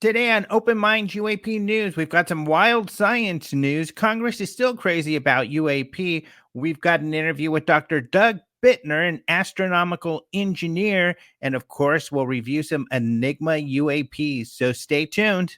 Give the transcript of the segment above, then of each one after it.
Today on Open Minds UAP News, we've got some wild science news. Congress is still crazy about UAP. We've got an interview with Dr. Doug Buettner, an astronomical engineer. And of course, we'll review some Enigma UAPs. So stay tuned.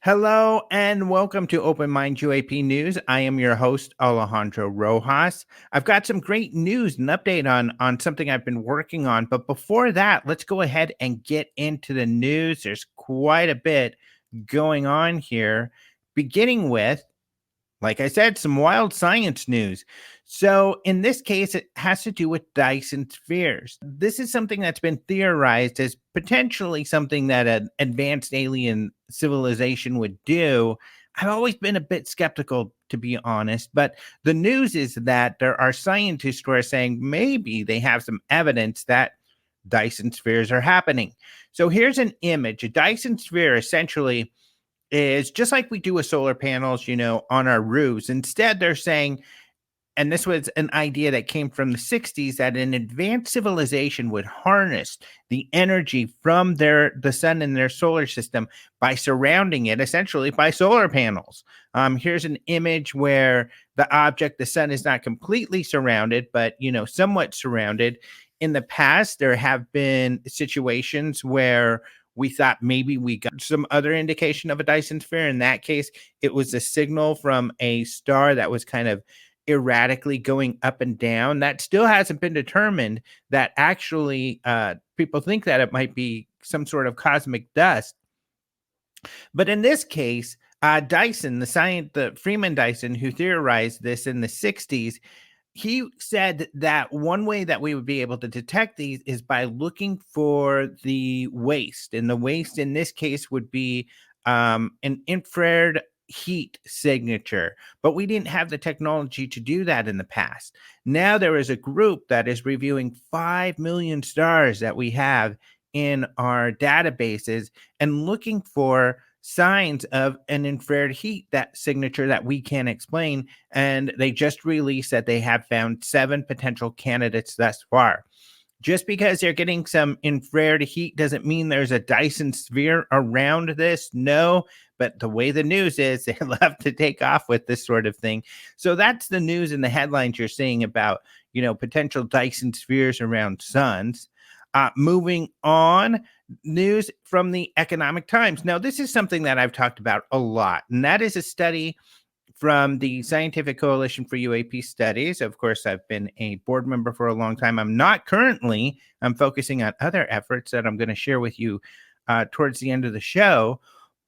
Hello and welcome to Open Mind UAP News. I am your host, Alejandro Rojas. I've got some great news and update on something I've been working on. But before that, let's go ahead and get into the news. There's quite a bit going on here, beginning with, like I said, some wild science news. So in this case, it has to do with Dyson spheres. This is something that's been theorized as potentially something that an advanced alien civilization would do. I've always been a bit skeptical, to be honest, but the news is that there are scientists who are saying maybe they have some evidence that Dyson spheres are happening. So here's an image. A Dyson sphere essentially is just like we do with solar panels, on our roofs. Instead, they're saying, and this was an idea that came from the 60s, that an advanced civilization would harness the energy from the sun in their solar system by surrounding it essentially by solar panels. Here's an image where the object, the sun, is not completely surrounded, but, somewhat surrounded. In the past, there have been situations where we thought maybe we got some other indication of a Dyson sphere. In that case, it was a signal from a star that was kind of erratically going up and down. That still hasn't been determined. That actually people think that it might be some sort of cosmic dust. But in this case, Dyson, the Freeman Dyson, who theorized this in the 60s, he said that one way that we would be able to detect these is by looking for the waste. And the waste in this case would be an infrared heat signature. But we didn't have the technology to do that in the past. Now there is a group that is reviewing 5 million stars that we have in our databases and looking for signs of an infrared heat, that signature that we can't explain. And they just released that they have found 7 potential candidates thus far. Just because they're getting some infrared heat doesn't mean there's a Dyson sphere around this. No, but the way the news is, they love to take off with this sort of thing. So that's the news and the headlines you're seeing about, potential Dyson spheres around suns. Moving on, news from the Economic Times. Now, this is something that I've talked about a lot, and that is a study from the Scientific Coalition for UAP Studies. Of course, I've been a board member for a long time. I'm not currently. I'm focusing on other efforts that I'm going to share with you towards the end of the show.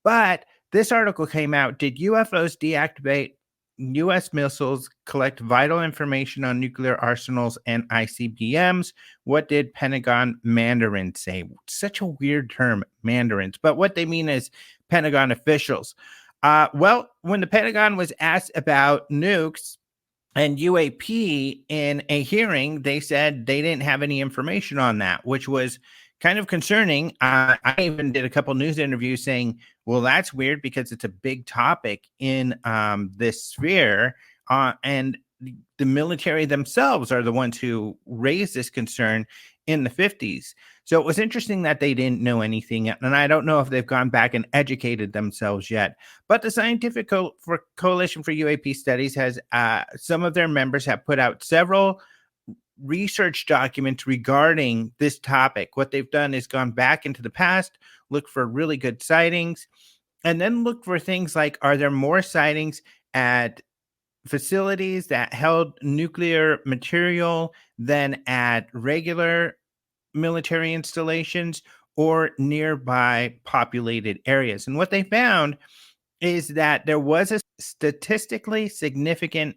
But this article came out. Did UFOs deactivate U.S. missiles, collect vital information on nuclear arsenals and ICBMs? What did Pentagon Mandarins say? Such a weird term, Mandarins. But what they mean is Pentagon officials. Well, when the Pentagon was asked about nukes and UAP in a hearing, they said they didn't have any information on that, which was kind of concerning. I even did a couple news interviews saying, well, that's weird because it's a big topic in this sphere. And the military themselves are the ones who raised this concern in the 50s. So it was interesting that they didn't know anything. And I don't know if they've gone back and educated themselves yet. But the Scientific Coalition for UAP Studies has, some of their members have put out several research documents regarding this topic. What they've done is gone back into the past, look for really good sightings, and then look for things like, are there more sightings at facilities that held nuclear material than at regular military installations or nearby populated areas? And what they found is that there was a statistically significant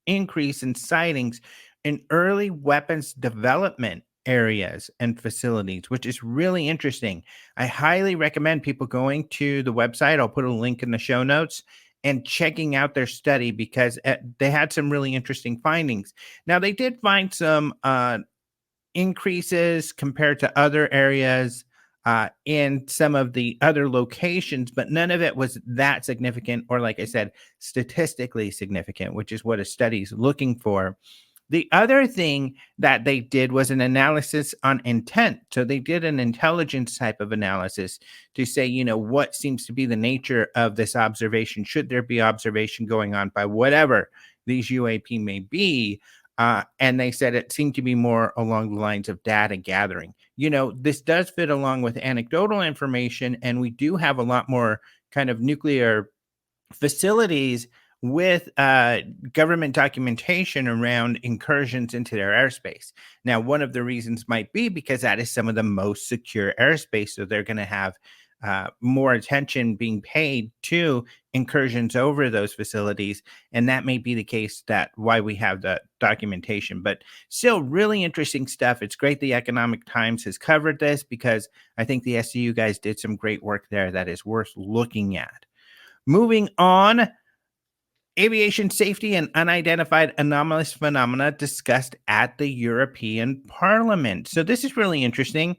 increase in sightings in early weapons development areas and facilities, which is really interesting. I highly recommend people going to the website. I'll put a link in the show notes and checking out their study because they had some really interesting findings. Now, they did find some increases compared to other areas in some of the other locations, but none of it was that significant, or like I said, statistically significant, which is what a study is looking for. The other thing that they did was an analysis on intent. So they did an intelligence type of analysis to say, what seems to be the nature of this observation? Should there be observation going on by whatever these UAP may be? And they said it seemed to be more along the lines of data gathering. This does fit along with anecdotal information, and we do have a lot more kind of nuclear facilities with government documentation around incursions into their airspace. Now, one of the reasons might be because that is some of the most secure airspace. So they're going to have more attention being paid to incursions over those facilities. And that may be the case that why we have the documentation. But still, really interesting stuff. It's great the Economic Times has covered this, because I think the SCU guys did some great work there that is worth looking at. Moving on, aviation safety and unidentified anomalous phenomena discussed at the European Parliament. So this is really interesting.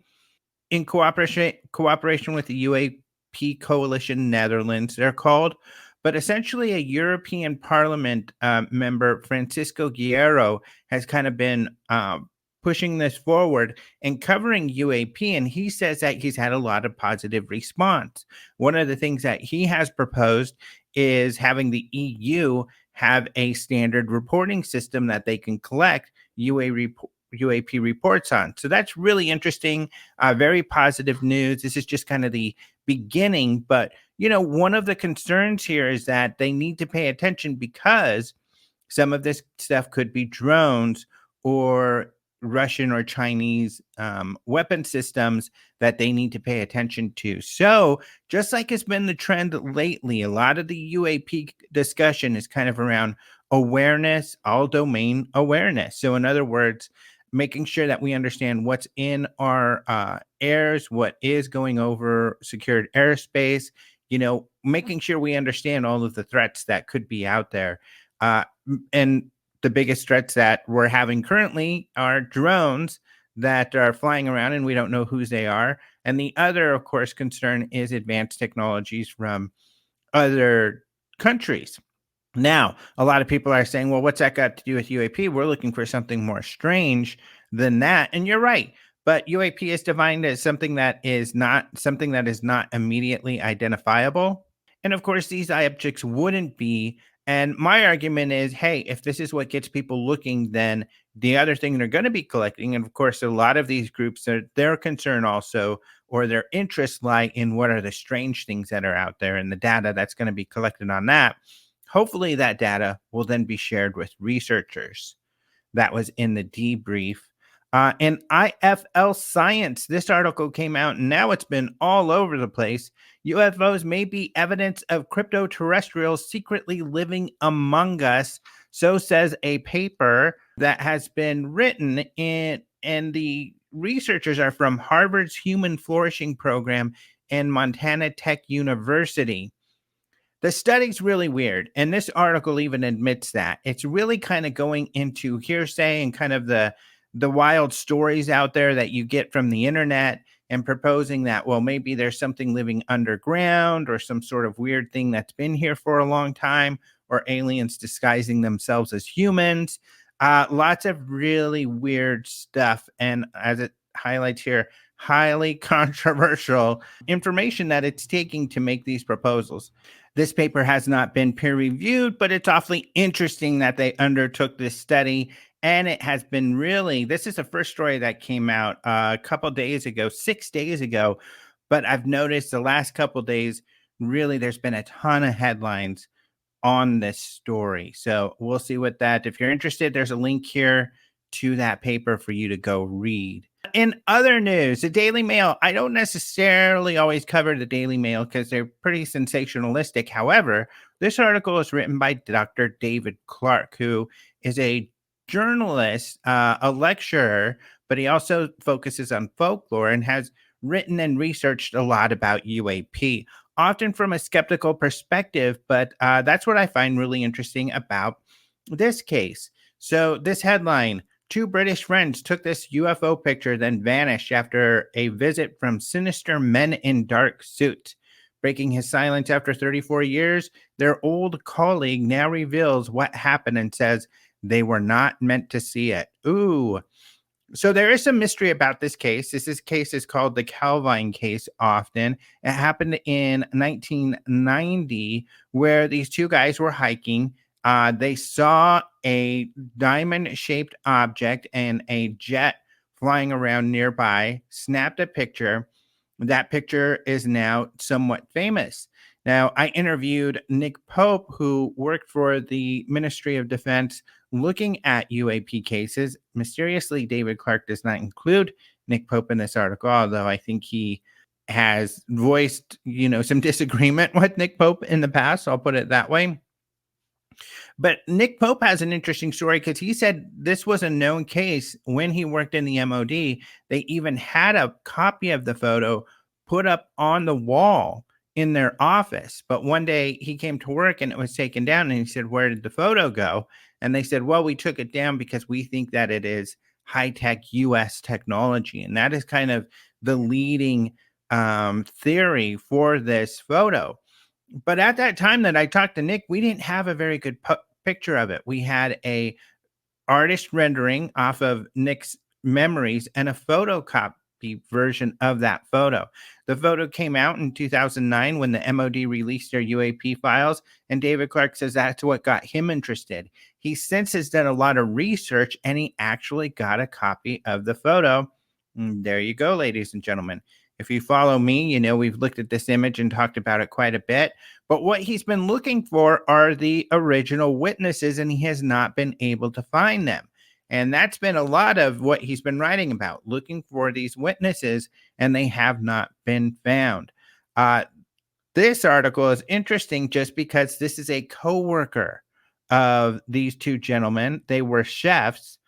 In cooperation with the UAP Coalition Netherlands, they're called, but essentially a European Parliament member, Francisco Guerrero, has kind of been pushing this forward and covering UAP, and he says that he's had a lot of positive response. One of the things that he has proposed is having the EU have a standard reporting system that they can collect UAP reports on. So that's really interesting, very positive news. This is just kind of the beginning, but one of the concerns here is that they need to pay attention, because some of this stuff could be drones or Russian or Chinese weapon systems that they need to pay attention to. So just like it's been the trend lately, a lot of the UAP discussion is kind of around awareness, all domain awareness. So in other words, making sure that we understand what's in our airs, what is going over secured airspace, making sure we understand all of the threats that could be out there. And the biggest threats that we're having currently are drones that are flying around and we don't know whose they are. And the other, of course, concern is advanced technologies from other countries. Now, a lot of people are saying, well, what's that got to do with UAP? We're looking for something more strange than that. And you're right. But UAP is defined as something that is not immediately identifiable. And of course, these objects wouldn't be. And my argument is, hey, if this is what gets people looking, then the other thing they're going to be collecting, and of course, a lot of these groups, their concern also, or their interests lie in what are the strange things that are out there and the data that's going to be collected on that. Hopefully that data will then be shared with researchers. That was in the debrief. In IFL Science, this article came out and now it's been all over the place. UFOs may be evidence of crypto-terrestrials secretly living among us. So says a paper that has been written in, and the researchers are from Harvard's Human Flourishing Program and Montana Tech University. The study's really weird, and this article even admits that. It's really kind of going into hearsay and kind of the wild stories out there that you get from the internet, and proposing that, well, maybe there's something living underground or some sort of weird thing that's been here for a long time, or aliens disguising themselves as humans. Lots of really weird stuff, and as it highlights here, highly controversial information that it's taking to make these proposals. This paper has not been peer reviewed, but it's awfully interesting that they undertook this study. And it has been really, this is the first story that came out a couple days ago, 6 days ago. But I've noticed the last couple days, really, there's been a ton of headlines on this story. So we'll see what that, if you're interested, there's a link here to that paper for you to go read. In other news, the Daily Mail, I don't necessarily always cover the Daily Mail because they're pretty sensationalistic. However, this article is written by Dr. David Clark, who is a journalist, a lecturer, but he also focuses on folklore and has written and researched a lot about UAP, often from a skeptical perspective. But that's what I find really interesting about this case. So this headline: Two British friends took this UFO picture, then vanished after a visit from sinister men in dark suits. Breaking his silence after 34 years, their old colleague now reveals what happened and says they were not meant to see it. Ooh. So there is some mystery about this case. This case is called the Calvine case often. It happened in 1990 where these two guys were hiking. They saw a diamond-shaped object and a jet flying around nearby, snapped a picture. That picture is now somewhat famous. Now, I interviewed Nick Pope, who worked for the Ministry of Defense looking at UAP cases. Mysteriously, David Clark does not include Nick Pope in this article, although I think he has voiced, some disagreement with Nick Pope in the past. I'll put it that way. But Nick Pope has an interesting story because he said this was a known case when he worked in the MOD. They even had a copy of the photo put up on the wall in their office. But one day he came to work and it was taken down, and he said, "Where did the photo go?" And they said, "Well, we took it down because we think that it is high-tech US technology." And that is kind of the leading theory for this photo. But at that time that I talked to Nick, we didn't have a very good picture of it. We had a artist rendering off of Nick's memories and a photocopy version of that photo. The photo came out in 2009 when the MOD released their UAP files, and David Clark says that's what got him interested. He since has done a lot of research, and he actually got a copy of the photo. And there you go, ladies and gentlemen. If you follow me, we've looked at this image and talked about it quite a bit. But what he's been looking for are the original witnesses, and he has not been able to find them. And that's been a lot of what he's been writing about, looking for these witnesses, and they have not been found. This article is interesting just because this is a coworker of these two gentlemen. They were chefs.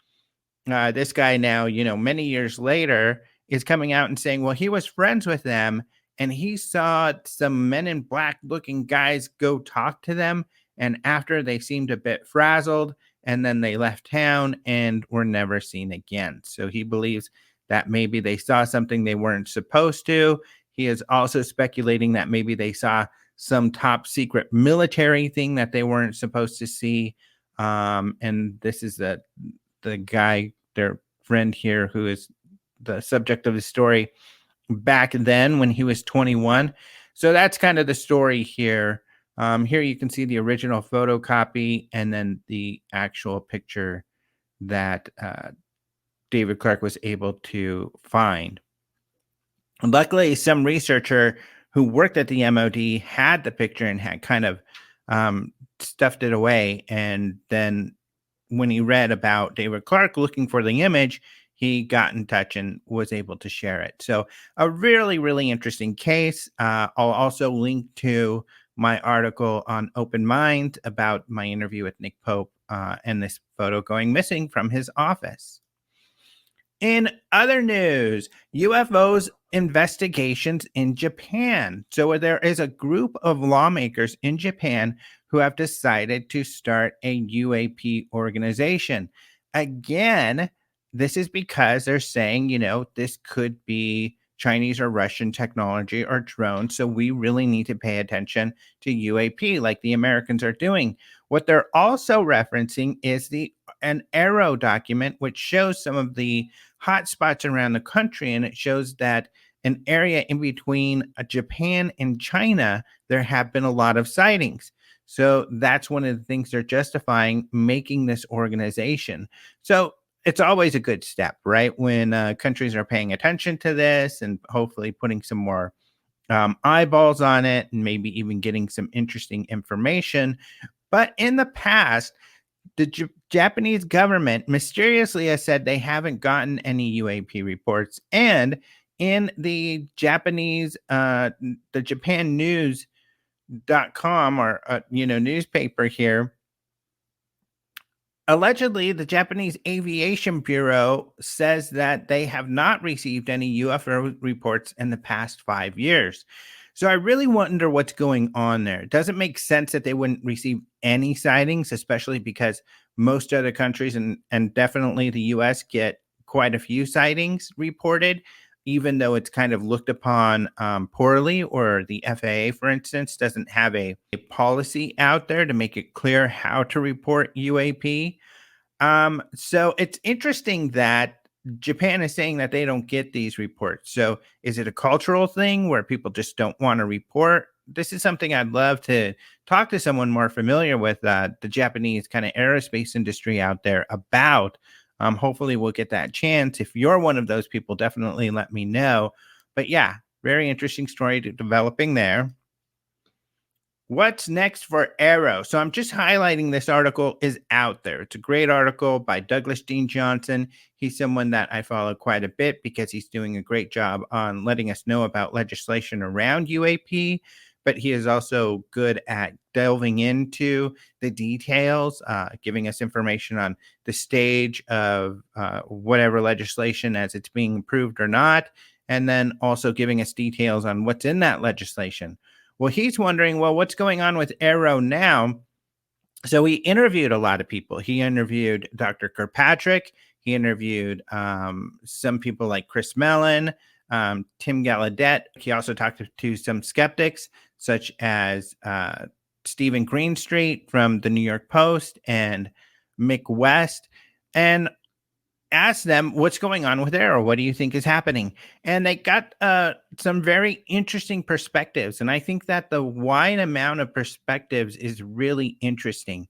This guy now, many years later, is coming out and saying, well, he was friends with them and he saw some men in black looking guys go talk to them. And after, they seemed a bit frazzled, and then they left town and were never seen again. So he believes that maybe they saw something they weren't supposed to. He is also speculating that maybe they saw some top secret military thing that they weren't supposed to see. And this is the guy, their friend here, who is the subject of the story back then when he was 21. So that's kind of the story here. Here you can see the original photocopy and then the actual picture that David Clark was able to find. Luckily, some researcher who worked at the MOD had the picture and had kind of stuffed it away. And then when he read about David Clark looking for the image, he got in touch and was able to share it. So a really, really interesting case. I'll also link to my article on Open Mind about my interview with Nick Pope and this photo going missing from his office. In other news, UFOs investigations in Japan. So there is a group of lawmakers in Japan who have decided to start a UAP organization. Again, this is because they're saying, this could be Chinese or Russian technology or drones. So we really need to pay attention to UAP like the Americans are doing. What they're also referencing is an AIRC document, which shows some of the hotspots around the country. And it shows that an area in between Japan and China, there have been a lot of sightings. So that's one of the things they're justifying making this organization. So it's always a good step, right? When countries are paying attention to this and hopefully putting some more eyeballs on it and maybe even getting some interesting information. But in the past, the Japanese government mysteriously has said they haven't gotten any UAP reports. And in the Japanese, the Japan News.com or, newspaper here, allegedly, the Japanese Aviation Bureau says that they have not received any UFO reports in the past 5 years. So I really wonder what's going on there. It doesn't make sense that they wouldn't receive any sightings, especially because most other countries and definitely the US get quite a few sightings reported, even though it's kind of looked upon poorly, or the FAA, for instance, doesn't have a policy out there to make it clear how to report UAP. So it's interesting that Japan is saying that they don't get these reports. So is it a cultural thing where people just don't want to report? This is something I'd love to talk to someone more familiar with the Japanese kind of aerospace industry out there about. Hopefully, we'll get that chance. If you're one of those people, definitely let me know. But yeah, very interesting story developing there. What's next for Arrow? So I'm just highlighting this article is out there. It's a great article by Douglas Dean Johnson. He's someone that I follow quite a bit because he's doing a great job on letting us know about legislation around UAP, but he is also good at delving into the details, giving us information on the stage of whatever legislation as it's being approved or not, and then also giving us details on what's in that legislation. Well, he's wondering, well, what's going on with Arrow now? So he interviewed a lot of people. He interviewed Dr. Kirkpatrick. He interviewed some people like Chris Mellon, Tim Gallaudet. He also talked to some skeptics, such as Stephen Greenstreet from the New York Post and Mick West, and asked them what's going on with Arrow. What do you think is happening? And they got some very interesting perspectives. And I think that the wide amount of perspectives is really interesting.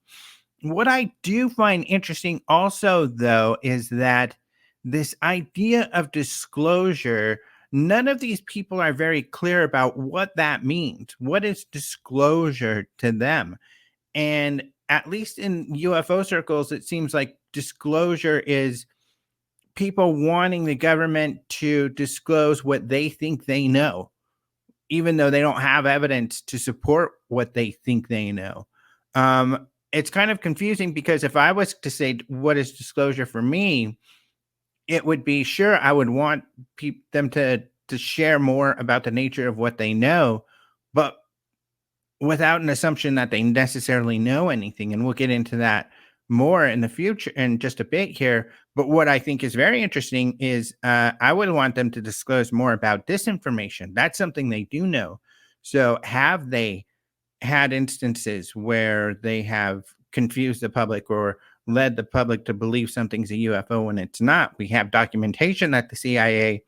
What I do find interesting also, though, is that this idea of disclosure, none of these people are very clear about what that means. What is disclosure to them? And at least in UFO circles, it seems like disclosure is people wanting the government to disclose what they think they know, even though they don't have evidence to support what they think they know. It's kind of confusing because if I was to say what is disclosure for me, it would be, sure, I would want them to share more about the nature of what they know, but without an assumption that they necessarily know anything. And we'll get into that more in the future in just a bit here. But what I think is very interesting is I would want them to disclose more about disinformation. That's something they do know. So have they had instances where they have confused the public or led the public to believe something's a UFO when it's not? We have documentation that the CIA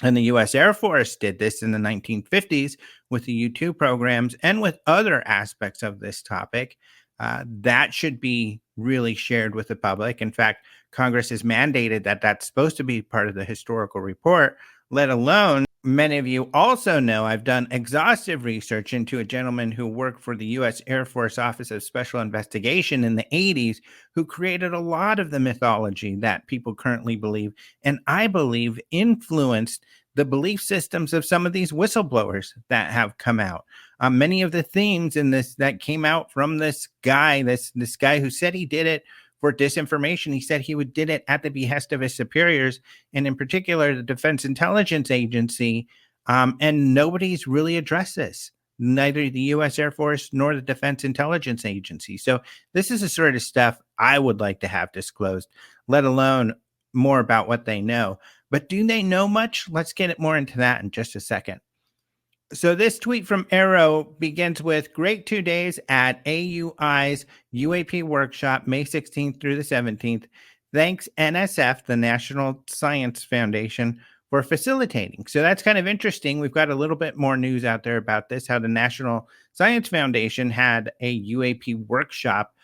and the U.S. Air Force did this in the 1950s with the U-2 programs and with other aspects of this topic. That should be really shared with the public. In fact, Congress has mandated that that's supposed to be part of the historical report, let alone, many of you also know I've done exhaustive research into a gentleman who worked for the U.S. Air Force Office of Special Investigation in the 80s, who created a lot of the mythology that people currently believe, and I believe influenced the belief systems of some of these whistleblowers that have come out. Many of the themes in this that came out from this guy, this guy who said he did it for disinformation. He said he did it at the behest of his superiors, and in particular, the Defense Intelligence Agency. And nobody's really addressed this, neither the U.S. Air Force nor the Defense Intelligence Agency. So this is the sort of stuff I would like to have disclosed, let alone more about what they know. But do they know much? Let's get more into that in just a second. So this tweet from Arrow begins with, great 2 days at AUI's UAP workshop, May 16th through the 17th. Thanks NSF, the National Science Foundation, for facilitating. So that's kind of interesting. We've got a little bit more news out there about this, how the National Science Foundation had a UAP workshop.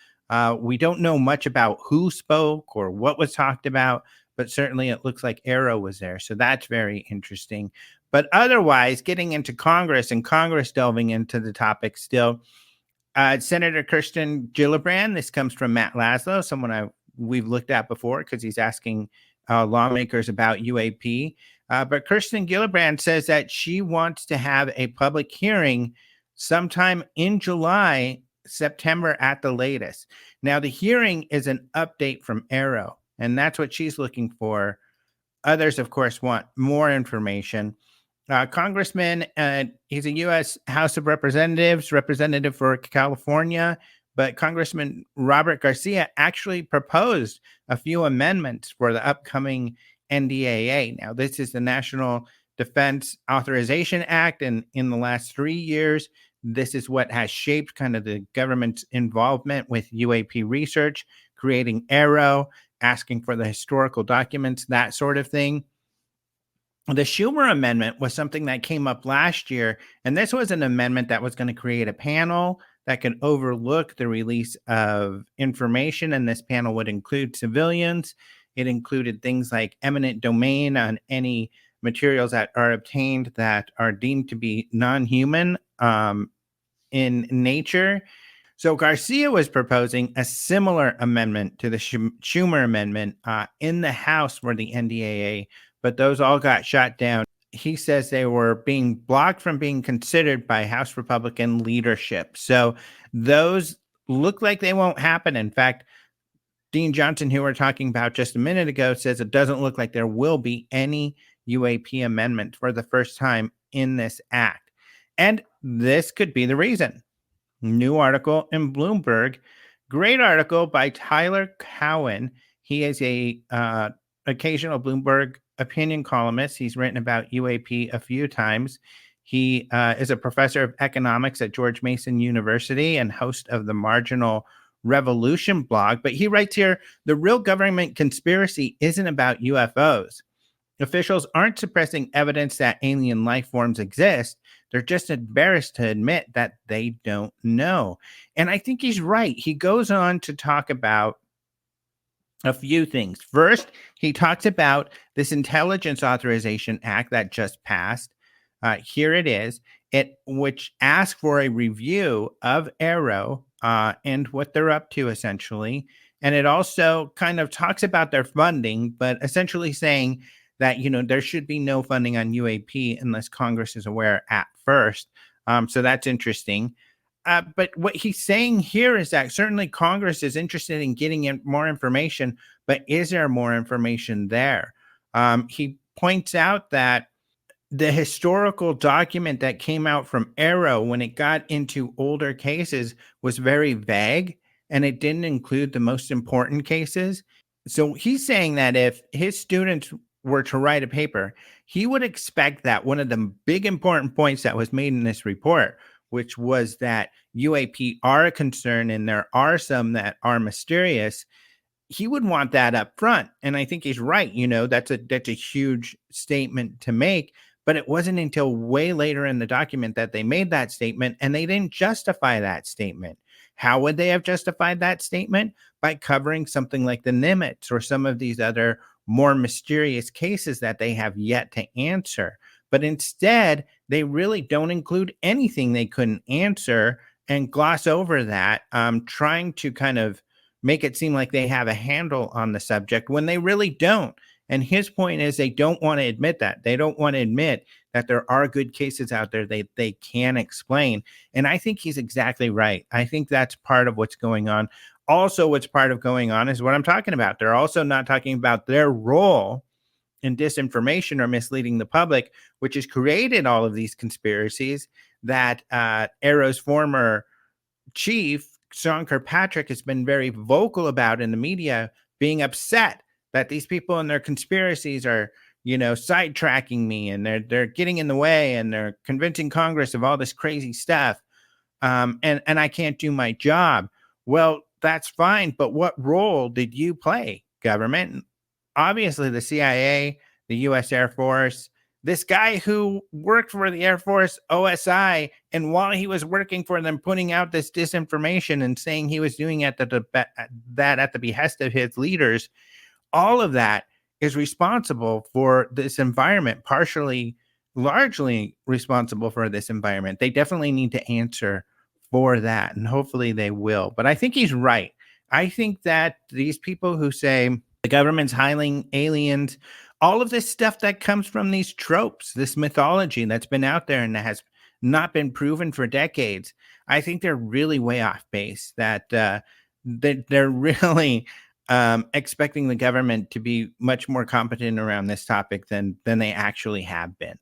We don't know much about who spoke or what was talked about, but certainly it looks like Arrow was there. So that's very interesting. But otherwise, getting into Congress and Congress delving into the topic still, Senator Kirsten Gillibrand, this comes from Matt Laszlo, someone we've looked at before because he's asking lawmakers about UAP. But Kirsten Gillibrand says that she wants to have a public hearing sometime in July, September at the latest. Now, the hearing is an update from Arrow, and that's what she's looking for. Others, of course, want more information. Congressman. He's a U.S. House of Representatives, representative for California. But Congressman Robert Garcia actually proposed a few amendments for the upcoming NDAA. Now, this is the National Defense Authorization Act. And in the last 3 years, this is what has shaped kind of the government's involvement with UAP research, creating AARO, asking for the historical documents, that sort of thing. The Schumer amendment was something that came up last year, and this was an amendment that was going to create a panel that could overlook the release of information, and this panel would include civilians. It included things like eminent domain on any materials that are obtained that are deemed to be non-human in nature. So Garcia was proposing a similar amendment to the Schumer amendment in the House for the NDAA, but those all got shot down. He says they were being blocked from being considered by House Republican leadership. So those look like they won't happen. In fact, Dean Johnson, who we're talking about just a minute ago, says it doesn't look like there will be any UAP amendment for the first time in this act. And this could be the reason. New article in Bloomberg. Great article by Tyler Cowen. He is a occasional Bloomberg opinion columnist. He's written about UAP a few times. He is a professor of economics at George Mason University and host of the Marginal Revolution blog. But he writes here, the real government conspiracy isn't about UFOs. Officials aren't suppressing evidence that alien life forms exist. They're just embarrassed to admit that they don't know. And I think he's right. He goes on to talk about a few things. First, he talks about this Intelligence Authorization Act that just passed. Here it is, which asks for a review of AARO and what they're up to, essentially. And it also kind of talks about their funding, but essentially saying that, there should be no funding on UAP unless Congress is aware at first. So that's interesting. But what he's saying here is that certainly Congress is interested in getting more information, but is there more information there? He points out that the historical document that came out from AARO when it got into older cases was very vague, and it didn't include the most important cases. So he's saying that if his students were to write a paper, he would expect that one of the big important points that was made in this report, which was that UAP are a concern and there are some that are mysterious, he would want that up front. And I think he's right. That's a huge statement to make. But it wasn't until way later in the document that they made that statement, and they didn't justify that statement. How would they have justified that statement? By covering something like the Nimitz or some of these other more mysterious cases that they have yet to answer. But instead, they really don't include anything they couldn't answer and gloss over that, trying to kind of make it seem like they have a handle on the subject when they really don't. And his point is they don't want to admit that. They don't want to admit that there are good cases out there they can explain. And I think he's exactly right. I think that's part of what's going on. Also, what's part of going on is what I'm talking about. They're also not talking about their role in disinformation or misleading the public, which has created all of these conspiracies that AARO's former chief, Sean Kirkpatrick, has been very vocal about in the media, being upset that these people and their conspiracies are, sidetracking me, and they're getting in the way, and they're convincing Congress of all this crazy stuff. And I can't do my job. Well, that's fine. But what role did you play, government? Obviously, the CIA, the U.S. Air Force, this guy who worked for the Air Force OSI, and while he was working for them, putting out this disinformation and saying he was doing that at the behest of his leaders, all of that is responsible for this environment, largely responsible for this environment. They definitely need to answer for that, and hopefully they will. But I think he's right. I think that these people who say the government's hiding aliens, all of this stuff that comes from these tropes, this mythology that's been out there and that has not been proven for decades, I think they're really way off base, that they're really expecting the government to be much more competent around this topic than they actually have been.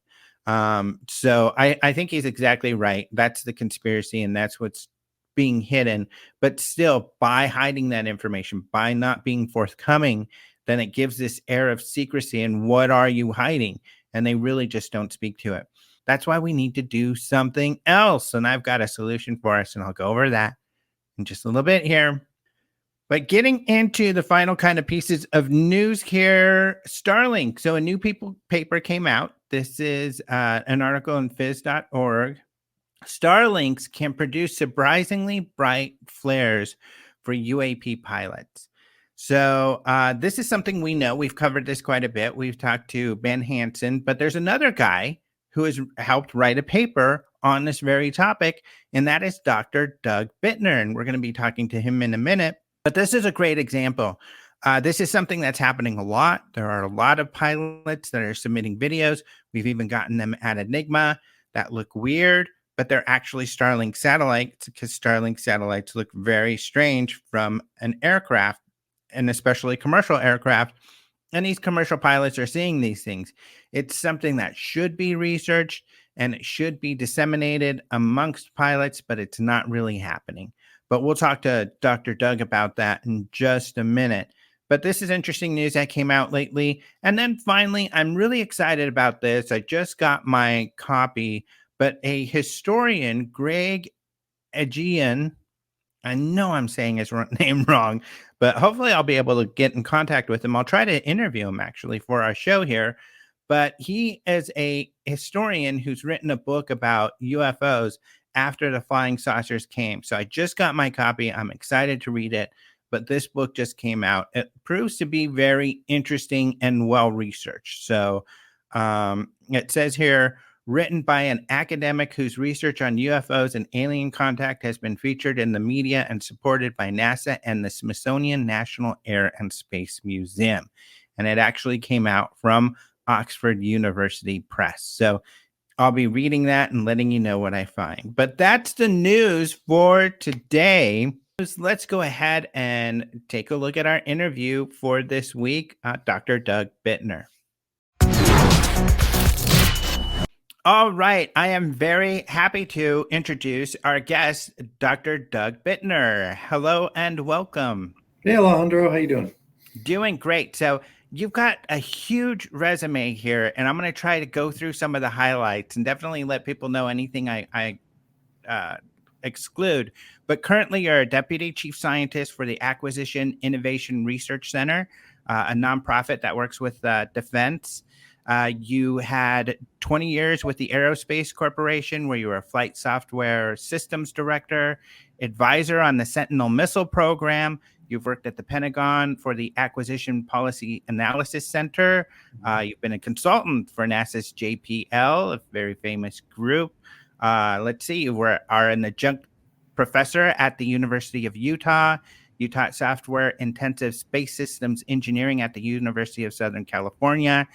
So I think he's exactly right. That's the conspiracy, and that's what's being hidden. But still, by hiding that information, by not being forthcoming, then it gives this air of secrecy. And what are you hiding? And they really just don't speak to it. That's why we need to do something else. And I've got a solution for us, and I'll go over that in just a little bit here. But getting into the final kind of pieces of news here, Starlink. So a new paper came out. This is an article in phys.org. Starlinks can produce surprisingly bright flares for UAP pilots. So this is something we know. We've covered this quite a bit. We've talked to Ben Hansen, but there's another guy who has helped write a paper on this very topic, and that is Dr. Doug Buettner. And we're going to be talking to him in a minute. But this is a great example. This is something that's happening a lot. There are a lot of pilots that are submitting videos. We've even gotten them at Enigma that look weird, but they're actually Starlink satellites, because Starlink satellites look very strange from an aircraft, and especially commercial aircraft. And these commercial pilots are seeing these things. It's something that should be researched and it should be disseminated amongst pilots, but it's not really happening. But we'll talk to Dr. Doug about that in just a minute. But this is interesting news that came out lately. And then finally, I'm really excited about this. I just got my copy, but a historian, Greg Aegian, I know I'm saying his name wrong, but hopefully I'll be able to get in contact with him. I'll try to interview him actually for our show here. But he is a historian who's written a book about UFOs after the flying saucers came. So I just got my copy. I'm excited to read it. But this book just came out. It proves to be very interesting and well researched. So it says here, written by an academic whose research on UFOs and alien contact has been featured in the media and supported by NASA and the Smithsonian National Air and Space Museum. And it actually came out from Oxford University Press. So I'll be reading that and letting you know what I find. But that's the news for today. Let's go ahead and take a look at our interview for this week, Dr. Doug Buettner. All right. I am very happy to introduce our guest, Dr. Doug Buettner. Hello and welcome. Hey, Alejandro. How you doing? Doing great. So you've got a huge resume here, and I'm going to try to go through some of the highlights and definitely let people know anything I exclude. But currently, you're a deputy chief scientist for the Acquisition Innovation Research Center, a nonprofit that works with defense. You had 20 years with the Aerospace Corporation, where you were a flight software systems director, advisor on the Sentinel missile program. You've worked at the Pentagon for the Acquisition Policy Analysis Center. You've been a consultant for NASA's JPL, a very famous group. Let's see, you are an adjunct professor at the University of Utah. You taught software intensive space systems engineering at the University of Southern California,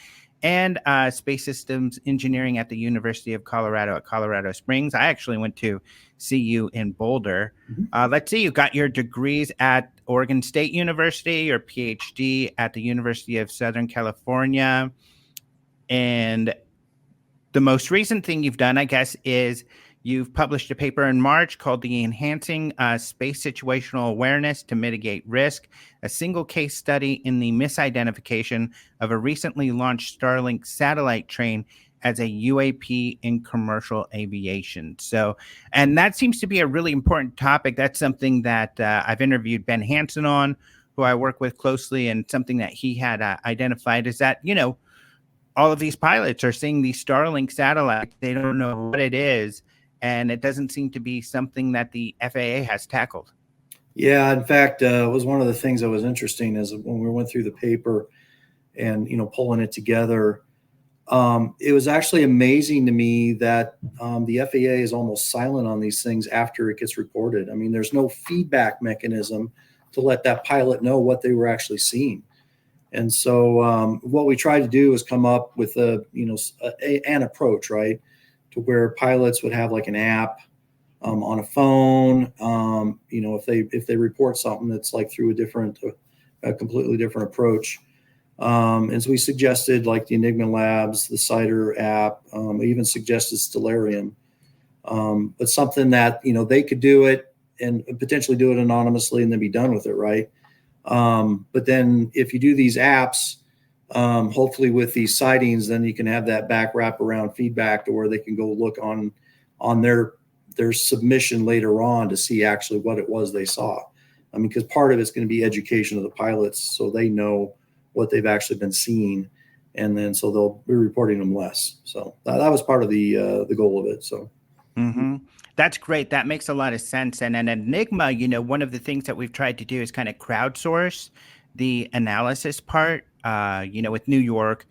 and space systems engineering at the University of Colorado at Colorado Springs. I actually went to see you in Boulder. Let's see, you got your degrees at Oregon State University, your PhD at the University of Southern California. And the most recent thing you've done, I guess, is you've published a paper in March called the Enhancing Space Situational Awareness to Mitigate Risk, a single case study in the misidentification of a recently launched Starlink satellite train as a UAP in commercial aviation. So, and that seems to be a really important topic. That's something that I've interviewed Ben Hansen on, who I work with closely, and something that he had identified is that, all of these pilots are seeing these Starlink satellites. They don't know what it is. And it doesn't seem to be something that the FAA has tackled. Yeah, in fact, it was one of the things that was interesting is when we went through the paper and, pulling it together, it was actually amazing to me that the FAA is almost silent on these things after it gets reported. I mean, there's no feedback mechanism to let that pilot know what they were actually seeing. And so what we tried to do is come up with an approach, right, to where pilots would have like an app on a phone. If they report something that's like through a completely different approach, And so we suggested like the Enigma Labs, the Cider app. We even suggested Stellarium, but something that they could do it and potentially do it anonymously and then be done with it, right? But then if you do these apps, hopefully with these sightings, then you can have that back wrap around feedback to where they can go look on their submission later on to see actually what it was they saw. I mean, because part of it's going to be education of the pilots, so they know what they've actually been seeing, and then so they'll be reporting them less. So that was part of the goal of it. So. Mm-hmm. That's great. That makes a lot of sense. And an Enigma, one of the things that we've tried to do is kind of crowdsource the analysis part. With New York,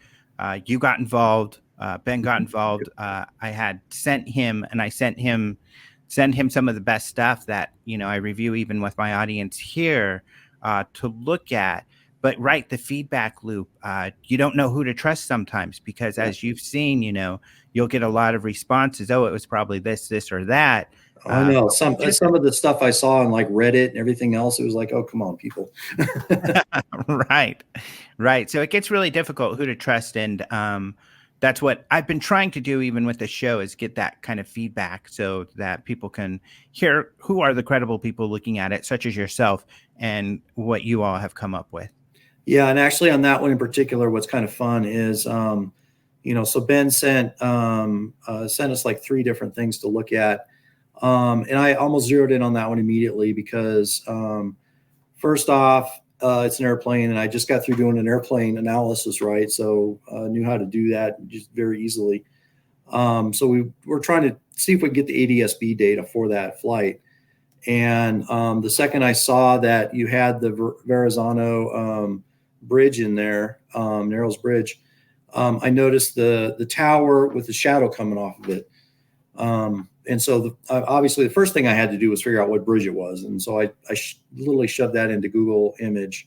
you got involved, Ben got involved. I had sent him, and I sent him some of the best stuff that I review even with my audience here to look at. But right, the feedback loop, you don't know who to trust sometimes because, as you've seen, you'll get a lot of responses. Oh, it was probably this, or that. I know some of the stuff I saw on like Reddit and everything else. It was like, oh, come on, people. Right. So it gets really difficult who to trust, and that's what I've been trying to do, even with the show, is get that kind of feedback so that people can hear who are the credible people looking at it, such as yourself, and what you all have come up with. Yeah, and actually on that one in particular, what's kind of fun is, so Ben sent us like 3 different things to look at. And I almost zeroed in on that one immediately because first off, it's an airplane, and I just got through doing an airplane analysis, right? So knew how to do that just very easily. So we were trying to see if we could get the ADS-B data for that flight. And the second I saw that you had the Verrazano bridge in there, Narrows Bridge, I noticed the tower with the shadow coming off of it. And so obviously the first thing I had to do was figure out what bridge it was. And so I literally shoved that into Google image,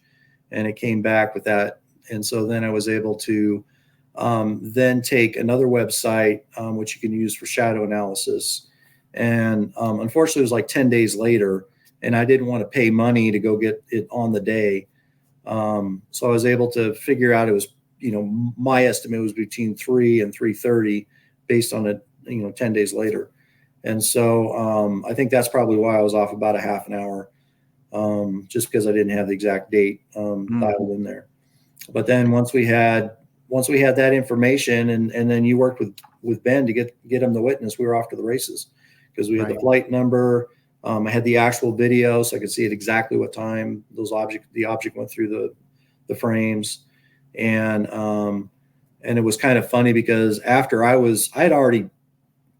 and it came back with that. And so then I was able to then take another website, which you can use for shadow analysis. And unfortunately, it was like 10 days later, and I didn't want to pay money to go get it on the day. So I was able to figure out it was, my estimate was between 3 and 3:30 based on it, 10 days later. And so I think that's probably why I was off about a half an hour, just because I didn't have the exact date dialed in there. But then once we had that information, and then you worked with Ben to get him the witness, we were off to the races because we had the flight number. I had the actual video, so I could see at exactly what time the object went through the frames, and it was kind of funny because after I had already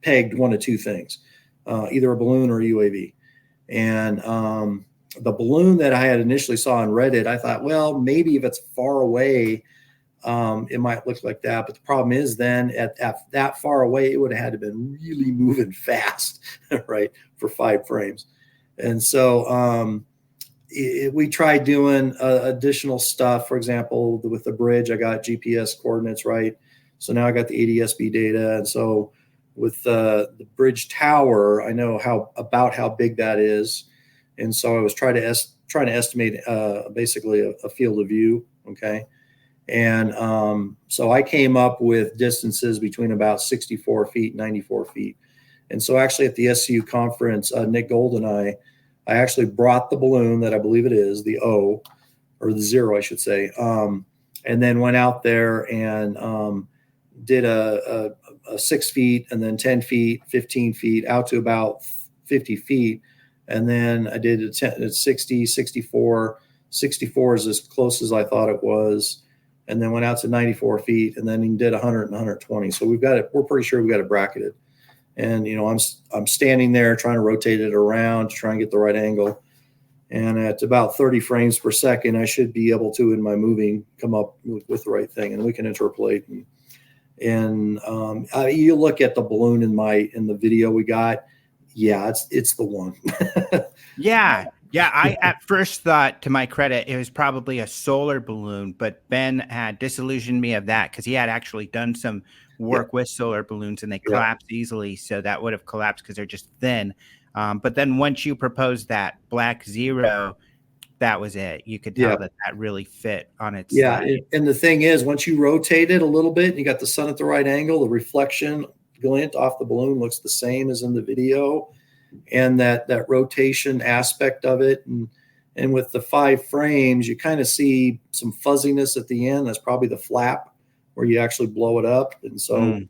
pegged one of 2 things, either a balloon or a UAV, and the balloon that I had initially saw on Reddit, I thought, well, maybe if it's far away, it might look like that. But the problem is then at that far away, it would have had to been really moving fast, right, for 5 frames. And so we tried doing additional stuff. For example, with the bridge, I got GPS coordinates right. So now I got the ADS-B data. And so with the bridge tower, I know how big that is. And so I was trying to estimate basically a field of view. Okay. And so I came up with distances between about 64 feet, 94 feet. And so actually at the SCU conference, Nick Gold and I actually brought the balloon that I believe it is, the O, or the 0, I should say, and then went out there and did a 6 feet, and then 10 feet, 15 feet, out to about 50 feet. And then I did a 60, 64. 64 is as close as I thought it was. And then went out to 94 feet, and then did 100 and 120. So we've got it. We're pretty sure we got it bracketed. And I'm standing there trying to rotate it around to try and get the right angle. And at about 30 frames per second, I should be able to, in my moving, come up with the right thing, and we can interpolate. And you look at the balloon in the video we got. Yeah, it's the one. Yeah, I at first thought, to my credit, it was probably a solar balloon, but Ben had disillusioned me of that because he had actually done some work with solar balloons, and they collapse easily. So that would have collapsed because they're just thin. But then once you proposed that black 0, that was it. You could Yeah. tell that that really fit on its Yeah. side. And the thing is, once you rotate it a little bit, you got the sun at the right angle, the reflection glint off the balloon looks the same as in the video. And that rotation aspect of it. And with the 5 frames, you kind of see some fuzziness at the end. That's probably the flap where you actually blow it up. And so,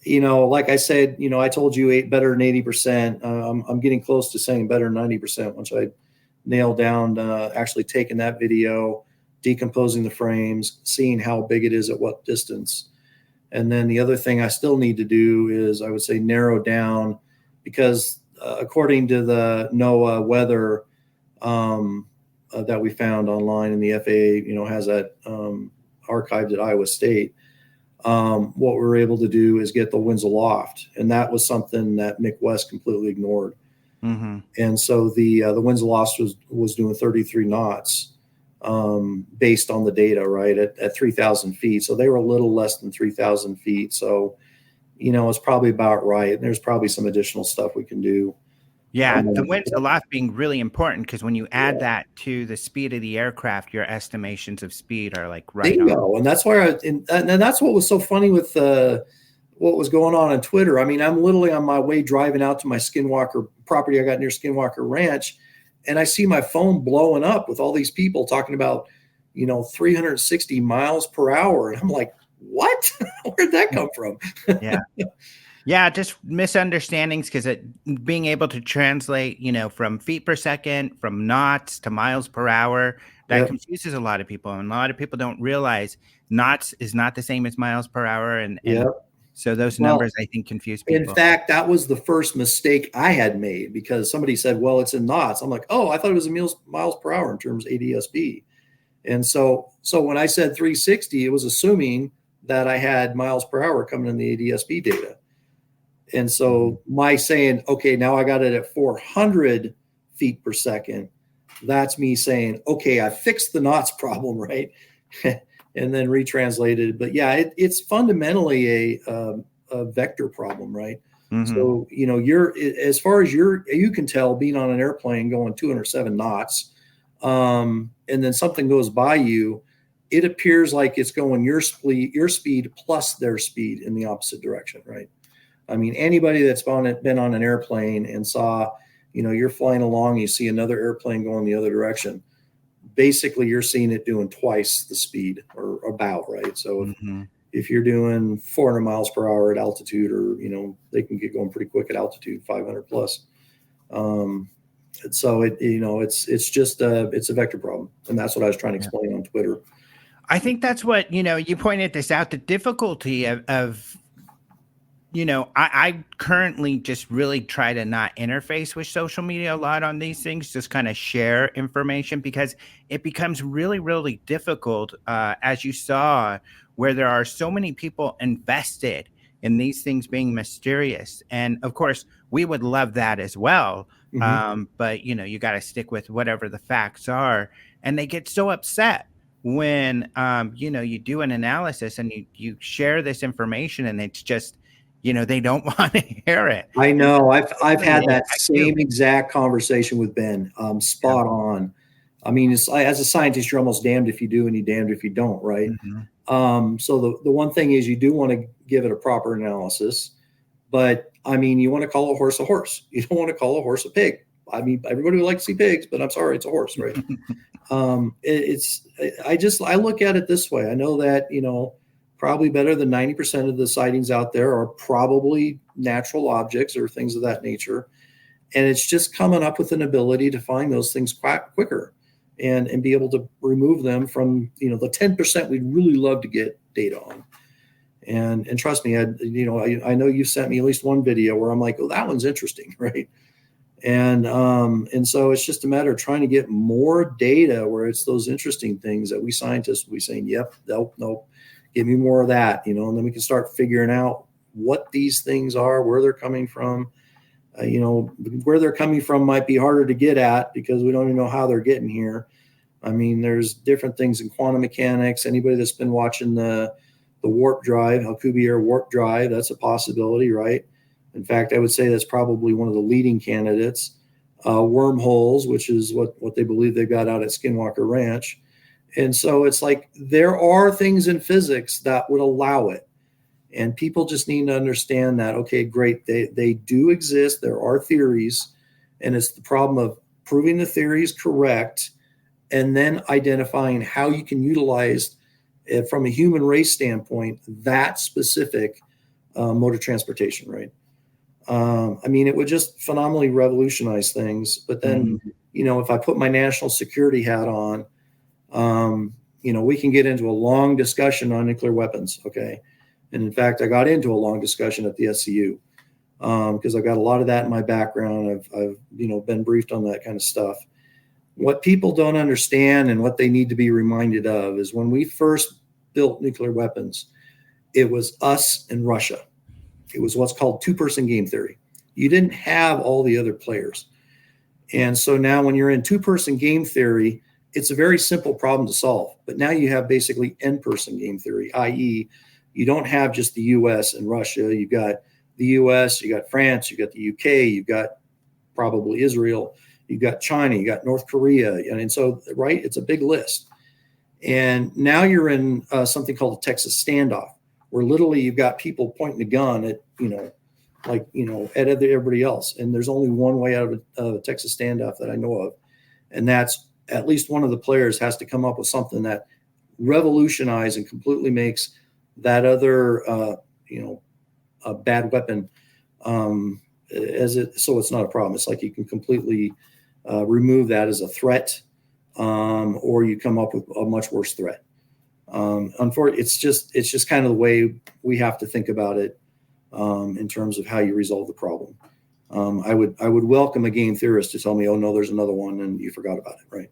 like I said, I told you better than 80%. I'm getting close to saying better than 90% once I nail down actually taking that video, decomposing the frames, seeing how big it is at what distance. And then the other thing I still need to do is, I would say, narrow down, because according to the NOAA weather that we found online, and the FAA, has that archived at Iowa State, what we were able to do is get the winds aloft, and that was something that Mick West completely ignored. And so the winds aloft was doing 33 knots based on the data, right, at 3,000 feet. So they were a little less than 3,000 feet. So, it's probably about right. There's probably some additional stuff we can do. Yeah, the winds aloft being really important, because when you add that to the speed of the aircraft, your estimations of speed are like right on. Bingo. And that's where and that's what was so funny with what was going on Twitter. I mean, I'm literally on my way driving out to my Skinwalker property I got near Skinwalker Ranch, and I see my phone blowing up with all these people talking about, 360 miles per hour. And I'm like, what? Where'd that come from? Yeah. Yeah, just misunderstandings, because being able to translate, from feet per second, from knots to miles per hour, that confuses a lot of people. And a lot of people don't realize knots is not the same as miles per hour. And so those numbers, I think, confuse people. In fact, that was the first mistake I had made, because somebody said, well, it's in knots. I'm like, oh, I thought it was in miles per hour in terms of ADS-B. And so when I said 360, it was assuming that I had miles per hour coming in the ADS-B data. And so my saying, okay, now I got it at 400 feet per second, that's me saying, okay, I fixed the knots problem, right? And then retranslated. But yeah, it's fundamentally a vector problem, right? So, you're, as far as you can tell, being on an airplane going 207 knots, and then something goes by you, it appears like it's going your speed plus their speed in the opposite direction, right? I mean, anybody that's been on an airplane and saw, you're flying along, you see another airplane going the other direction. Basically, you're seeing it doing twice the speed, or about, right? So if you're doing 400 miles per hour at altitude, or, they can get going pretty quick at altitude, 500 plus. So it's just it's a vector problem. And that's what I was trying to explain on Twitter. I think that's what, you pointed this out, the difficulty of I currently just really try to not interface with social media a lot on these things, just kind of share information, because it becomes really, really difficult, as you saw, where there are so many people invested in these things being mysterious. And of course, we would love that as well. But, you got to stick with whatever the facts are. And they get so upset when, you do an analysis and you share this information, and it's just, they don't want to hear it. I know. I've had that same exact conversation with Ben. Spot on. I mean, as a scientist, you're almost damned if you do and you're damned if you don't, right? So the one thing is, you do want to give it a proper analysis, but I mean, you want to call a horse a horse. You don't want to call a horse a pig. I mean, everybody would like to see pigs, but I'm sorry, it's a horse, right? I look at it this way. I know that, probably better than 90% of the sightings out there are probably natural objects or things of that nature. And it's just coming up with an ability to find those things quicker and be able to remove them from, the 10% we'd really love to get data on. And trust me, I know you sent me at least one video where I'm like, oh, that one's interesting, right? And so it's just a matter of trying to get more data where it's those interesting things that we scientists will be saying, yep, nope, give me more of that, and then we can start figuring out what these things are, where they're coming from. Where they're coming from might be harder to get at because we don't even know how they're getting here. I mean, there's different things in quantum mechanics. Anybody that's been watching the warp drive, Alcubierre warp drive, that's a possibility, right? In fact, I would say that's probably one of the leading candidates. wormholes, which is what they believe they got out at Skinwalker Ranch. And so it's like there are things in physics that would allow it. And people just need to understand that, okay, great, they do exist. There are theories. And it's the problem of proving the theory is correct and then identifying how you can utilize it from a human race standpoint, that specific mode of transportation, right? I mean, it would just phenomenally revolutionize things. But then, if I put my national security hat on, we can get into a long discussion on nuclear weapons, okay? And in fact, I got into a long discussion at the SCU because I've got a lot of that in my background. I've been briefed on that kind of stuff. What people don't understand and what they need to be reminded of is when we first built nuclear weapons, it was us and Russia. It was what's called two-person game theory. You didn't have all the other players. And so now when you're in two-person game theory, it's a very simple problem to solve. But now you have basically n-person game theory, i.e., you don't have just the U.S. and Russia. You've got the U.S., you got France, you got the U.K., you've got probably Israel, you've got China, you got North Korea. And so, right, it's a big list. And now you're in something called the Texas standoff, where literally you've got people pointing a gun at, at everybody else. And there's only one way out of a Texas standoff that I know of. And that's at least one of the players has to come up with something that revolutionizes and completely makes that other, a bad weapon so it's not a problem. It's like you can completely remove that as a threat, or you come up with a much worse threat. Unfortunately, it's just kind of the way we have to think about it in terms of how you resolve the problem. I would welcome a game theorist to tell me, oh no, there's another one and you forgot about it, right?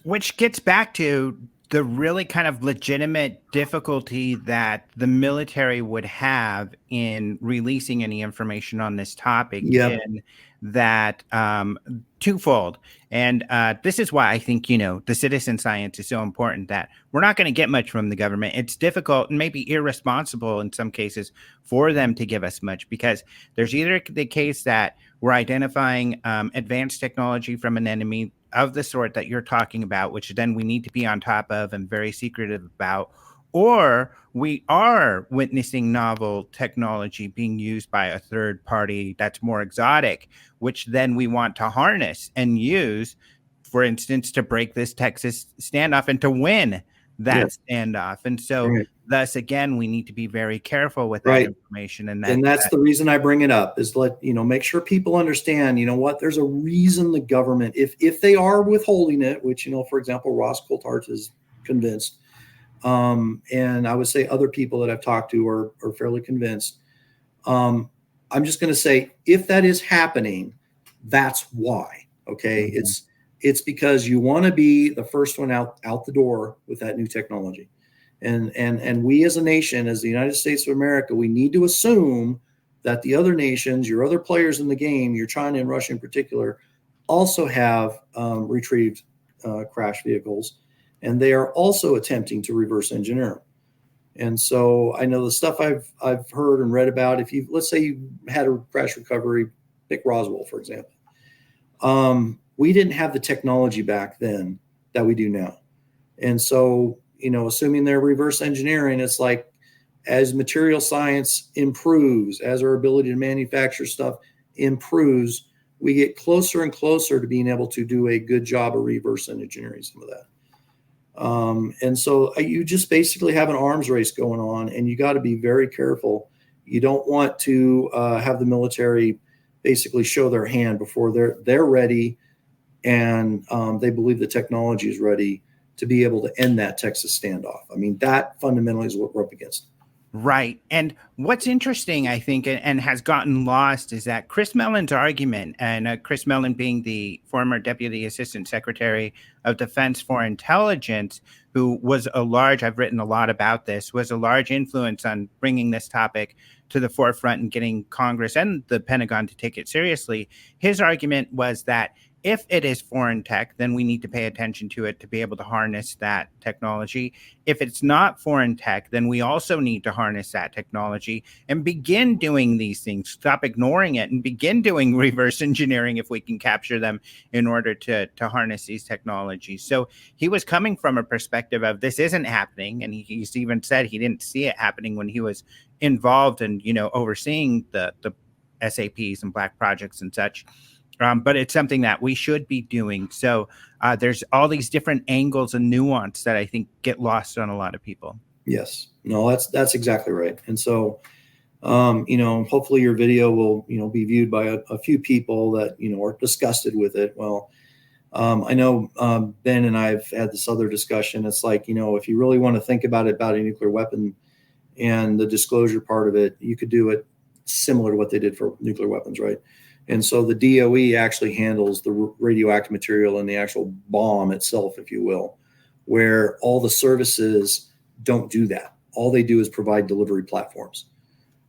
Which gets back to the really kind of legitimate difficulty that the military would have in releasing any information on this topic. Yep. In that twofold. And this is why I think, the citizen science is so important, that we're not going to get much from the government. It's difficult and maybe irresponsible in some cases for them to give us much, because there's either the case that we're identifying advanced technology from an enemy of the sort that you're talking about, which then we need to be on top of and very secretive about, or we are witnessing novel technology being used by a third party that's more exotic, which then we want to harness and use, for instance, to break this Texas standoff and to win that standoff. And so thus, again, we need to be very careful with that information. And that's the reason I bring it up, is make sure people understand, there's a reason the government, if they are withholding it, which, for example, Ross Coulthart is convinced, and I would say other people that I've talked to are fairly convinced. I'm just going to say, if that is happening, that's why. Okay. Mm-hmm. It's because you want to be the first one out the door with that new technology. And we as a nation, as the United States of America, we need to assume that the other nations, your other players in the game, your China and Russia in particular, also have retrieved crash vehicles. And they are also attempting to reverse engineer them. And so I know the stuff I've heard and read about, let's say you had a crash recovery, pick Roswell, for example. We didn't have the technology back then that we do now. And so, assuming they're reverse engineering, it's like as material science improves, as our ability to manufacture stuff improves, we get closer and closer to being able to do a good job of reverse engineering some of that. And so you just basically have an arms race going on, and you got to be very careful. You don't want to have the military basically show their hand before they're ready, and they believe the technology is ready to be able to end that Texas standoff. I mean, that fundamentally is what we're up against. Right. And what's interesting, I think, and has gotten lost, is that Chris Mellon's argument, and Chris Mellon being the former Deputy Assistant Secretary of Defense for Intelligence, who was I've written a lot about this, was a large influence on bringing this topic to the forefront and getting Congress and the Pentagon to take it seriously. His argument was that If it is foreign tech, then we need to pay attention to it to be able to harness that technology. If it's not foreign tech, then we also need to harness that technology and begin doing these things. Stop ignoring it and begin doing reverse engineering if we can capture them in order to harness these technologies. So he was coming from a perspective of this isn't happening, and he's even said he didn't see it happening when he was involved in overseeing the SAPs and black projects and such. But it's something that we should be doing. So there's all these different angles and nuance that I think get lost on a lot of people. Yes, no, that's exactly right. And so, hopefully your video will, be viewed by a few people that, are disgusted with it. Well, I know Ben and I've had this other discussion. It's like, if you really want to think about a nuclear weapon and the disclosure part of it, you could do it similar to what they did for nuclear weapons, right? And so the DOE actually handles the radioactive material and the actual bomb itself, if you will, where all the services don't do that. All they do is provide delivery platforms.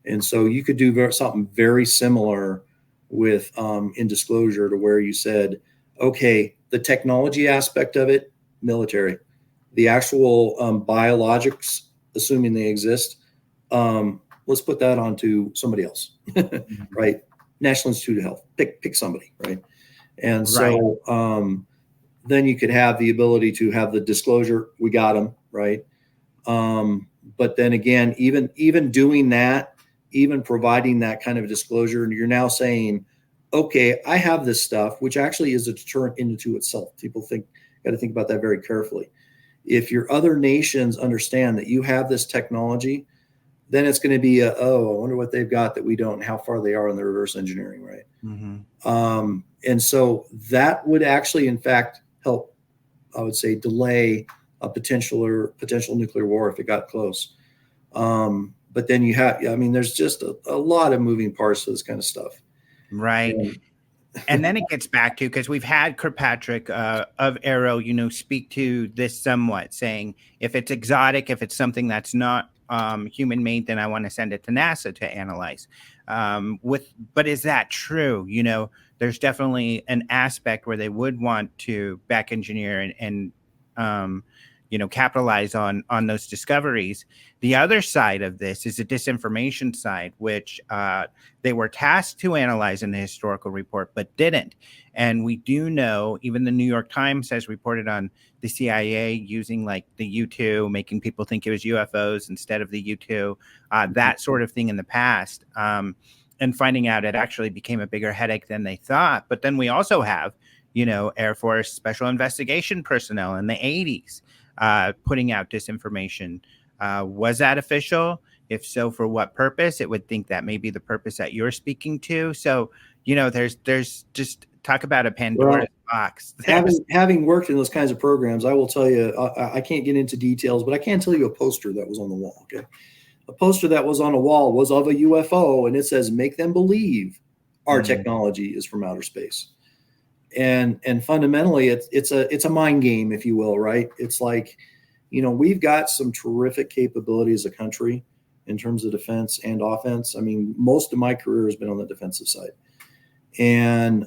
And so you could do something very similar with in disclosure to where you said, okay, the technology aspect of it, military, the actual biologics, assuming they exist, let's put that onto somebody else, right? National Institute of Health, pick somebody, right? And so then you could have the ability to have the disclosure, we got them, right? But then again, even doing that, even providing that kind of disclosure, and you're now saying, okay, I have this stuff, which actually is a deterrent into itself. People got to think about that very carefully. If your other nations understand that you have this technology, then it's going to be I wonder what they've got that we don't, and how far they are in the reverse engineering, right? Mm-hmm. And so that would actually, in fact, help, I would say, delay a potential nuclear war if it got close. But then there's just a lot of moving parts to this kind of stuff. Right. And then it gets back to, because we've had Kirkpatrick of Arrow, speak to this somewhat, saying if it's exotic, if it's something that's not human made, then I want to send it to NASA to analyze. But is that true? There's definitely an aspect where they would want to back engineer and capitalize on those discoveries. The other side of this is the disinformation side, which they were tasked to analyze in the historical report, but didn't. And we do know, even the New York Times has reported on the CIA using like the U-2, making people think it was UFOs instead of the U-2, that sort of thing in the past. And finding out it actually became a bigger headache than they thought. But then we also have, Air Force special investigation personnel in the 80s putting out disinformation. Was that official? If so, for what purpose? It would think that may be the purpose that you're speaking to. So, there's just talk about a Pandora's box. Having worked in those kinds of programs, I will tell you, I can't get into details, but I can tell you a poster that was on the wall. Okay. A poster that was on a wall was of a UFO, and it says, "Make them believe our technology is from outer space." And fundamentally, it's a mind game, if you will, right? It's like, we've got some terrific capability as a country in terms of defense and offense. I mean, most of my career has been on the defensive side. And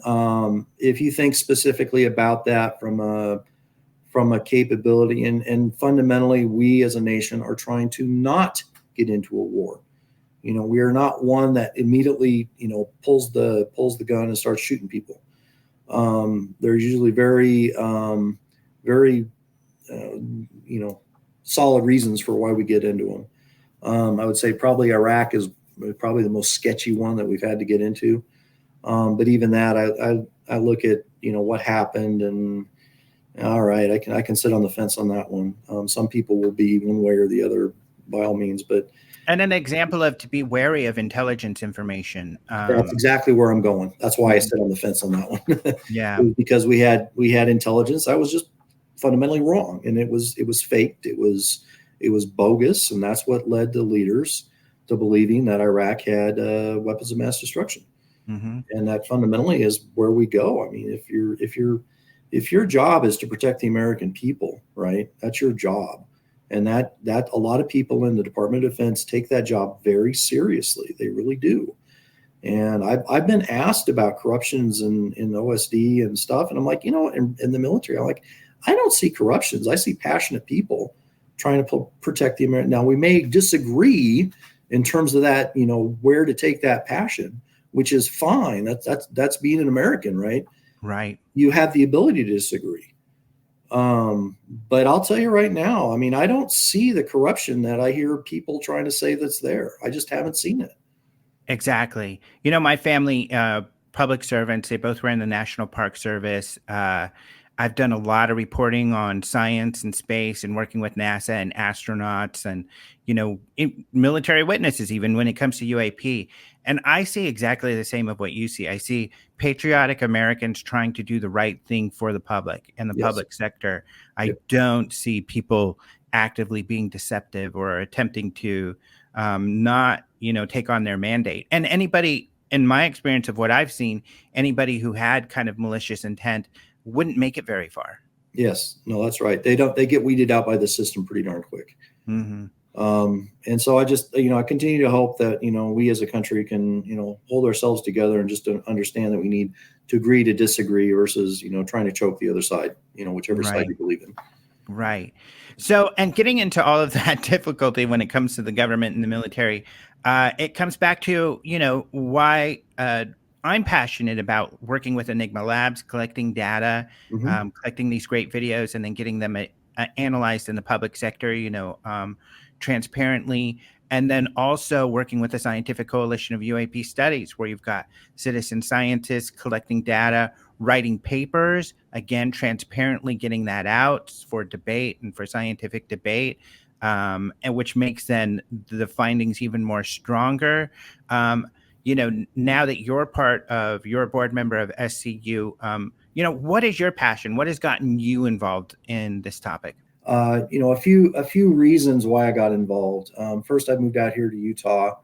if you think specifically about that from a capability, and fundamentally, we as a nation are trying to not get into a war. We are not one that immediately, pulls the gun and starts shooting people. They're usually very, very, solid reasons for why we get into them. I would say probably Iraq is probably the most sketchy one that we've had to get into. But even that, I look at, what happened, and all right, I can sit on the fence on that one. Some people will be one way or the other by all means, but. And an example of to be wary of intelligence information. That's exactly where I'm going. That's why I sit on the fence on that one. Yeah. Because we had intelligence that was just fundamentally wrong, and it was faked. It was bogus, and that's what led the leaders to believing that Iraq had weapons of mass destruction. Mm-hmm. And that fundamentally is where we go. I mean, if your job is to protect the American people, right? That's your job. And that a lot of people in the Department of Defense take that job very seriously. They really do. And I've been asked about corruptions in OSD and stuff. And I'm like, in the military, I'm like, I don't see corruptions. I see passionate people trying to protect the American. Now, we may disagree in terms of that, where to take that passion, which is fine. That's being an American, right? Right. You have the ability to disagree. But I'll tell you right now, I mean, I don't see the corruption that I hear people trying to say that's there. I just haven't seen it. Exactly. My family, public servants, they both ran the National Park Service. I've done a lot of reporting on science and space and working with NASA and astronauts and, military witnesses, even when it comes to UAP. And I see exactly the same of what you see. I see patriotic Americans trying to do the right thing for the public and the Yes. public sector. I Yep. don't see people actively being deceptive or attempting to not, take on their mandate. And anybody, in my experience of what I've seen, anybody who had kind of malicious intent wouldn't make it very far. Yes, no, that's right. They get weeded out by the system pretty darn quick. Mm-hmm. And so I just, I continue to hope that, we as a country can, hold ourselves together and just understand that we need to agree to disagree versus, trying to choke the other side, whichever side you believe in. Right. So, and getting into all of that difficulty when it comes to the government and the military, it comes back to, why I'm passionate about working with Enigma Labs, collecting data, Mm-hmm. collecting these great videos, and then getting them analyzed in the public sector, transparently. And then also working with the Scientific Coalition of UAP Studies, where you've got citizen scientists collecting data, writing papers, again, transparently getting that out for debate and for scientific debate, and which makes then the findings even more stronger. Now that you're you're a board member of SCU, what is your passion? What has gotten you involved in this topic? A few reasons why I got involved. First, I moved out here to Utah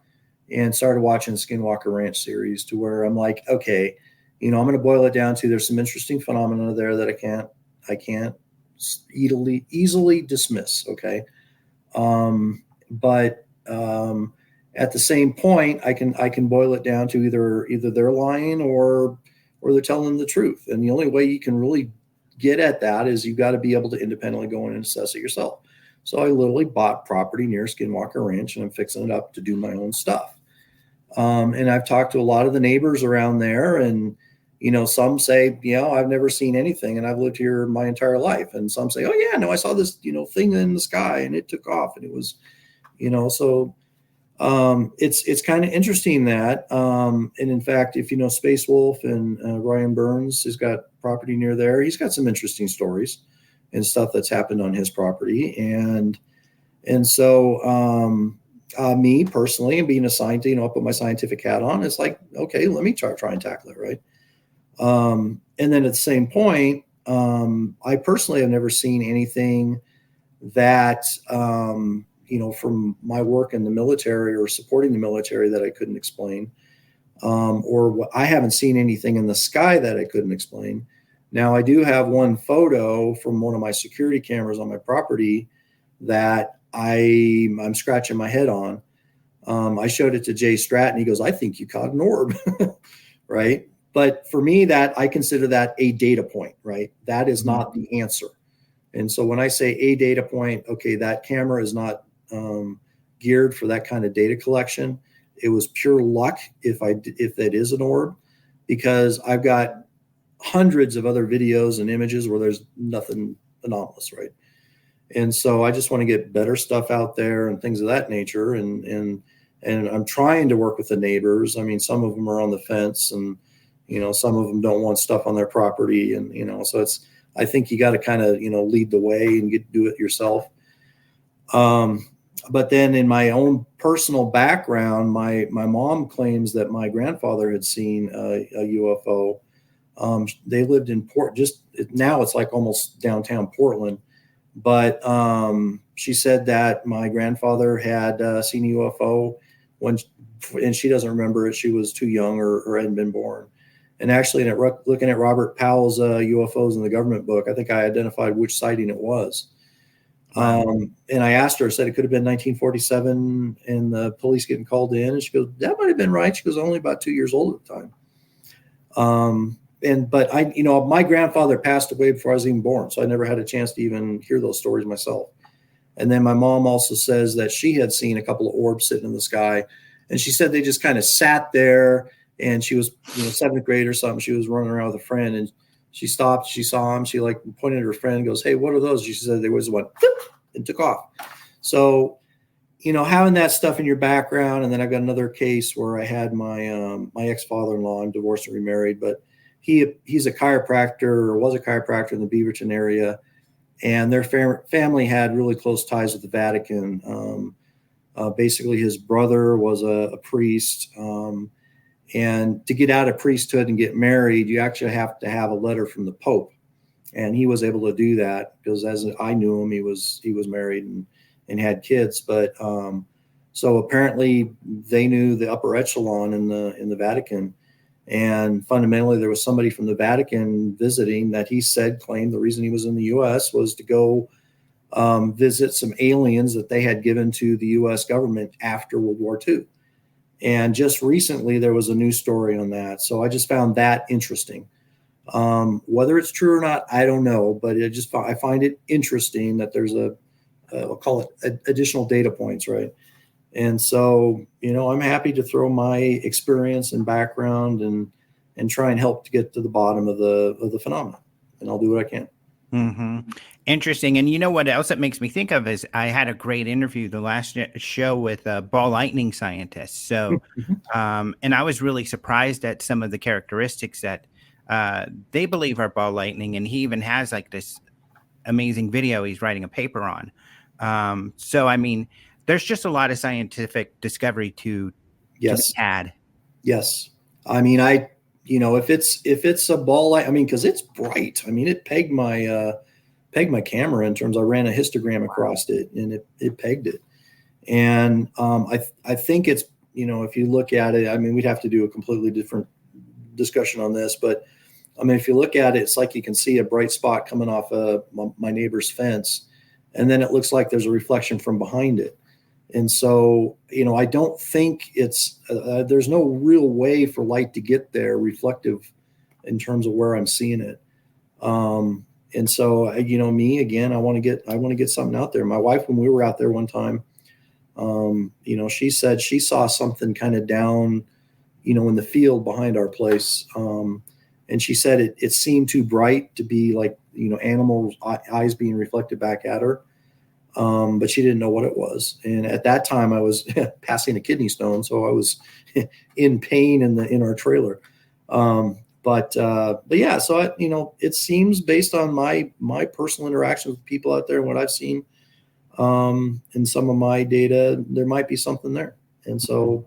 and started watching the Skinwalker Ranch series, to where I'm like, okay, I'm going to boil it down to, there's some interesting phenomena there that I can't easily dismiss. Okay. But at the same point, I can boil it down to either they're lying or they're telling the truth. And the only way you can really get at that is you've got to be able to independently go in and assess it yourself. So I literally bought property near Skinwalker Ranch, and I'm fixing it up to do my own stuff. And I've talked to a lot of the neighbors around there, and some say, I've never seen anything, and I've lived here my entire life. And some say, oh yeah, no, I saw this, thing in the sky, and it took off, and it was, so it's kind of interesting that, and in fact, if Space Wolf and Ryan Burns has got property near there, he's got some interesting stories and stuff that's happened on his property, and so me personally, and being a scientist, I put my scientific hat on. It's like, okay, let me try and tackle it, right? And then at the same point, I personally have never seen anything that from my work in the military or supporting the military that I couldn't explain, or I haven't seen anything in the sky that I couldn't explain. Now, I do have one photo from one of my security cameras on my property that I'm scratching my head on. I showed it to Jay Stratton. He goes, I think you caught an orb, right? But for me, that I consider that a data point, right? That is not the answer. And so when I say a data point, okay, that camera is not geared for that kind of data collection. It was pure luck if that is an orb, because I've got hundreds of other videos and images where there's nothing anomalous, right? And so I just want to get better stuff out there and things of that nature. And I'm trying to work with the neighbors. I mean, some of them are on the fence, and some of them don't want stuff on their property, and so I think you got to kind of lead the way and do it yourself. But then in my own personal background, my mom claims that my grandfather had seen a UFO. They lived in now it's like almost downtown Portland. But she said that my grandfather had seen a UFO and she doesn't remember it. She was too young or hadn't been born. And actually, looking at Robert Powell's UFOs in the government book, I think I identified which sighting it was. Wow. And I asked her, I said it could have been 1947 and the police getting called in. And she goes, that might have been right. She was only about 2 years old at the time. But my grandfather passed away before I was even born. So I never had a chance to even hear those stories myself. And then my mom also says that she had seen a couple of orbs sitting in the sky. And she said they just kind of sat there, and she was, seventh grade or something. She was running around with a friend, and she stopped. She saw him. She like pointed at her friend and goes, "Hey, what are those?" She said there was one and took off. So, having that stuff in your background. And then I've got another case where I had my ex-father-in-law. I'm divorced and remarried, but he's a chiropractor, or was a chiropractor in the Beaverton area. And their family had really close ties with the Vatican. Basically, his brother was a priest. And to get out of priesthood and get married, you actually have to have a letter from the Pope. And he was able to do that because, as I knew him, he was married and had kids. But so apparently they knew the upper echelon in the Vatican. And fundamentally, there was somebody from the Vatican visiting that he said claimed the reason he was in the U.S. was to go visit some aliens that they had given to the U.S. government after World War II. And just recently, there was a news story on that. So I just found that interesting. Whether it's true or not, I don't know. But I find it interesting that there's I'll call it additional data points, right? And so, I'm happy to throw my experience and background and try and help to get to the bottom of the phenomenon. And I'll do what I can. Mm-hmm. Interesting. And you know what else that makes me think of is I had a great interview the last show with ball lightning scientists. So, and I was really surprised at some of the characteristics that they believe are ball lightning. And he even has like this amazing video he's writing a paper on. So, I mean, there's just a lot of scientific discovery to be had. Yes. I mean, if it's a ball light, I mean, because it's bright. I mean, it pegged my camera in terms. I ran a histogram across it, and it pegged it. And I think it's, if you look at it, I mean, we'd have to do a completely different discussion on this, but I mean, if you look at it, it's like you can see a bright spot coming off my neighbor's fence, and then it looks like there's a reflection from behind it. And so, I don't think there's no real way for light to get there reflective in terms of where I'm seeing it. And so, me again, I want to get something out there. My wife, when we were out there one time, she said she saw something kind of down, in the field behind our place. And she said it seemed too bright to be like, animals' eyes being reflected back at her. But she didn't know what it was. And at that time I was passing a kidney stone. So I was in pain in our trailer. But yeah, so it seems based on my personal interactions with people out there and what I've seen, in some of my data, there might be something there. And so,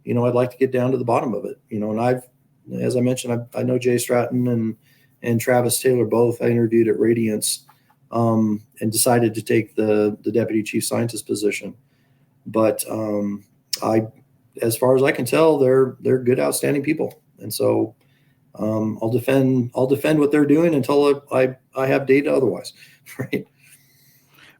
I'd like to get down to the bottom of it, and as I mentioned, I know Jay Stratton and Travis Taylor both. I interviewed at Radiance, and decided to take the deputy chief scientist position. But as far as I can tell, they're good, outstanding people. And so I'll defend what they're doing until I have data otherwise. Right.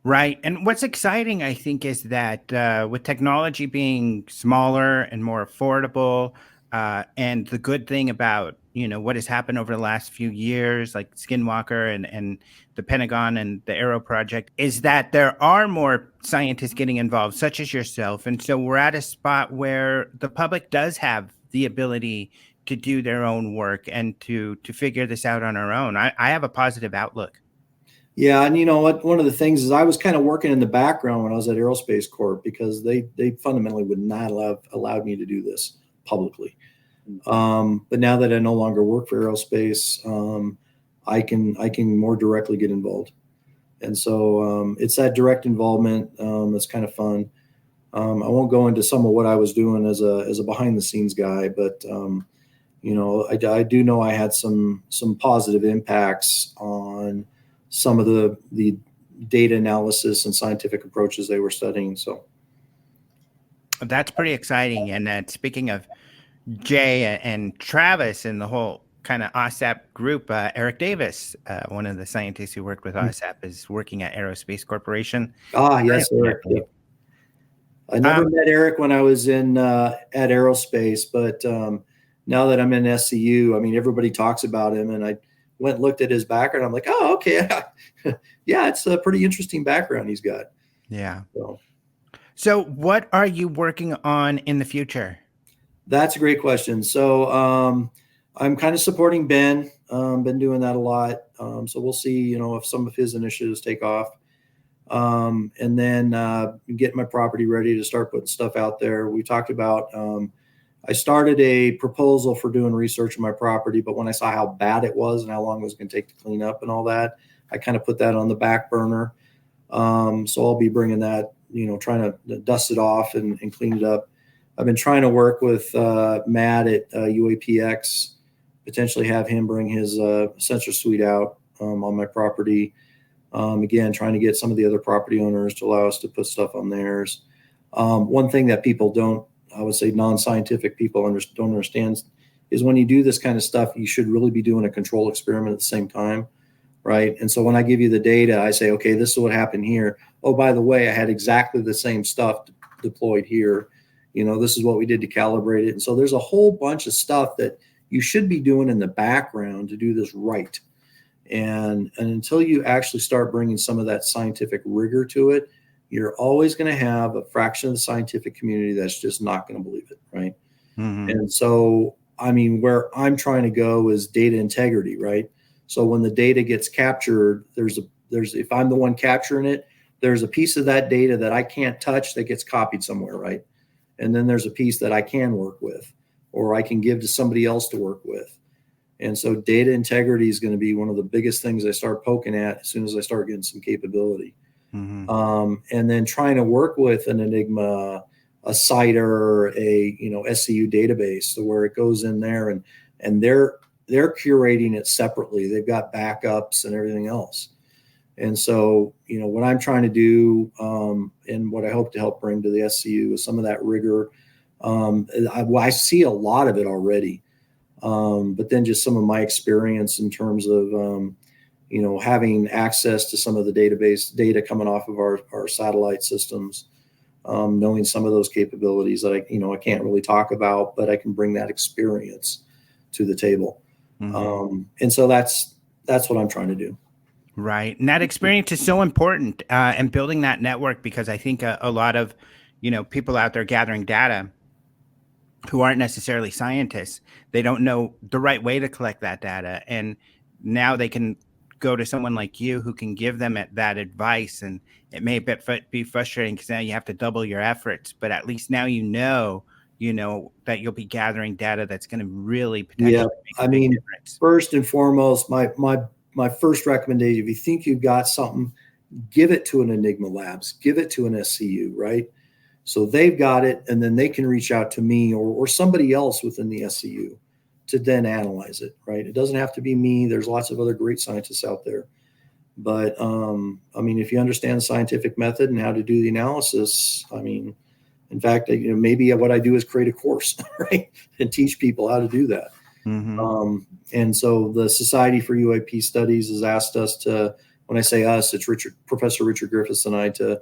Right. And what's exciting, I think, is that with technology being smaller and more affordable, and the good thing about, what has happened over the last few years, like Skinwalker and the Pentagon and the Arrow Project, is that there are more scientists getting involved, such as yourself. And so we're at a spot where the public does have the ability to do their own work and to figure this out on our own. I have a positive outlook. Yeah, and you know what? One of the things is I was kind of working in the background when I was at Aerospace Corp because they fundamentally would not allowed me to do this publicly. But now that I no longer work for Aerospace, I can more directly get involved, and so it's that direct involvement that's kind of fun. I won't go into some of what I was doing as a behind the scenes guy, but I do know I had some positive impacts on some of the data analysis and scientific approaches they were studying. So that's pretty exciting. And speaking of Jay and Travis and the whole kind of OSAP group. Eric Davis, one of the scientists who worked with OSAP, is working at Aerospace Corporation. Yes, currently, I Eric. believe. Yep. I never met Eric when I was in at Aerospace, but now that I'm in SCU, I mean, everybody talks about him, and I went and looked at his background. I'm like, oh, okay, yeah, it's a pretty interesting background he's got. Yeah. So what are you working on in the future? That's a great question. So I'm kind of supporting Ben. Been doing that a lot. So we'll see, if some of his initiatives take off. And then get my property ready to start putting stuff out there. We talked about, I started a proposal for doing research on my property, but when I saw how bad it was and how long it was going to take to clean up and all that, I kind of put that on the back burner. So I'll be bringing that, trying to dust it off and clean it up. I've been trying to work with Matt at UAPX, potentially have him bring his sensor suite out on my property. Again, trying to get some of the other property owners to allow us to put stuff on theirs. One thing that people don't, I would say non-scientific people don't understand is when you do this kind of stuff, you should really be doing a control experiment at the same time, right? And so when I give you the data, I say, okay, this is what happened here. Oh, by the way, I had exactly the same stuff deployed here. This is what we did to calibrate it. And so there's a whole bunch of stuff that you should be doing in the background to do this right. And until you actually start bringing some of that scientific rigor to it, you're always going to have a fraction of the scientific community that's just not going to believe it, right? Mm-hmm. And so, I mean, where I'm trying to go is data integrity, right? So when the data gets captured, there's if I'm the one capturing it, there's a piece of that data that I can't touch that gets copied somewhere, right? And then there's a piece that I can work with, or I can give to somebody else to work with. And so data integrity is going to be one of the biggest things I start poking at as soon as I start getting some capability. Mm-hmm. And then trying to work with an Enigma, a CIDR, a SCU database, so where it goes in there and they're curating it separately. They've got backups and everything else. And so, what I'm trying to do and what I hope to help bring to the SCU is some of that rigor. I see a lot of it already. But then just some of my experience in terms of, having access to some of the database data coming off of our satellite systems, knowing some of those capabilities that I can't really talk about, but I can bring that experience to the table. Mm-hmm. And so that's what I'm trying to do. Right. And that experience is so important and building that network, because I think a lot of, people out there gathering data who aren't necessarily scientists, they don't know the right way to collect that data. And now they can go to someone like you who can give them that advice. And it may be frustrating because now you have to double your efforts, but at least now that you'll be gathering data that's going to really potentially make a big difference. First and foremost, my first recommendation, if you think you've got something, give it to an Enigma Labs, give it to an SCU, right? So they've got it, and then they can reach out to me or somebody else within the SCU to then analyze it, right? It doesn't have to be me. There's lots of other great scientists out there. But, if you understand the scientific method and how to do the analysis, in fact, maybe what I do is create a course, right? And teach people how to do that. Mm-hmm. And so the Society for UAP Studies has asked us to, when I say us, it's Professor Richard Griffiths and I, to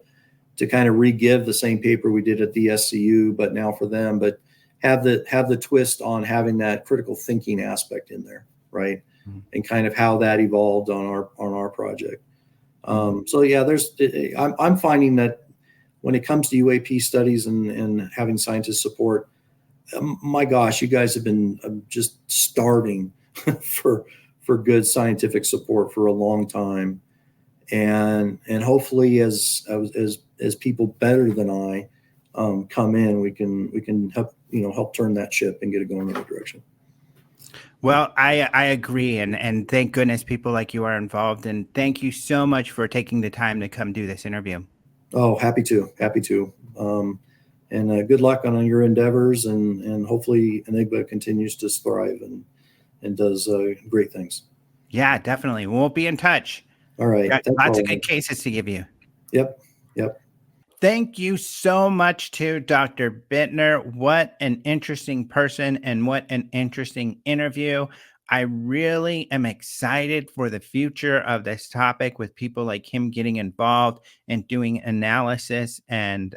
kind of re-give the same paper we did at the SCU, but now for them, but have the twist on having that critical thinking aspect in there, right? Mm-hmm. And kind of how that evolved on our project. So yeah, I'm finding that when it comes to UAP studies and having scientists support, my gosh, you guys have been just starving for good scientific support for a long time. And hopefully as people better than I come in, we can help turn that ship and get it going in the right direction. Well, I agree, and thank goodness people like you are involved, and thank you so much for taking the time to come do this interview. Oh, happy to. And good luck on your endeavors, and hopefully Enigma continues to thrive and does great things. Yeah, definitely. We'll be in touch. All right. Lots of good cases to give you. Yep. Thank you so much to Dr. Buettner. What an interesting person and what an interesting interview. I really am excited for the future of this topic with people like him getting involved and doing analysis and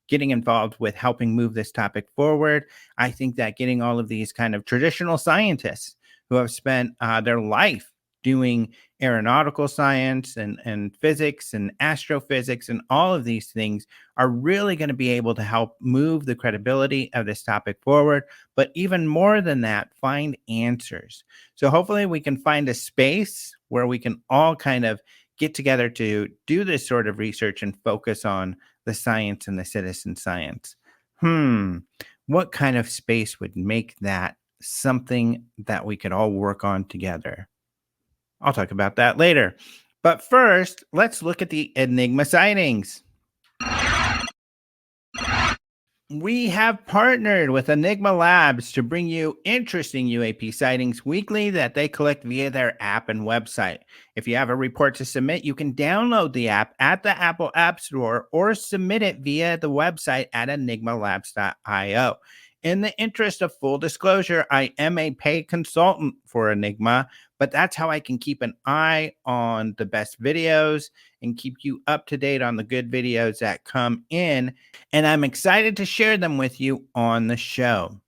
getting involved with helping move this topic forward. I think that getting all of these kind of traditional scientists who have spent their life doing aeronautical science and physics and astrophysics and all of these things are really going to be able to help move the credibility of this topic forward, but even more than that, find answers. So hopefully we can find a space where we can all kind of get together to do this sort of research and focus on the science and the citizen science. What kind of space would make that something that we could all work on together? I'll talk about that later. But first, let's look at the Enigma sightings. We have partnered with Enigma Labs to bring you interesting UAP sightings weekly that they collect via their app and website. If you have a report to submit, you can download the app at the Apple App Store or submit it via the website at enigmalabs.io. In the interest of full disclosure, I am a paid consultant for Enigma, but that's how I can keep an eye on the best videos and keep you up to date on the good videos that come in. And I'm excited to share them with you on the show.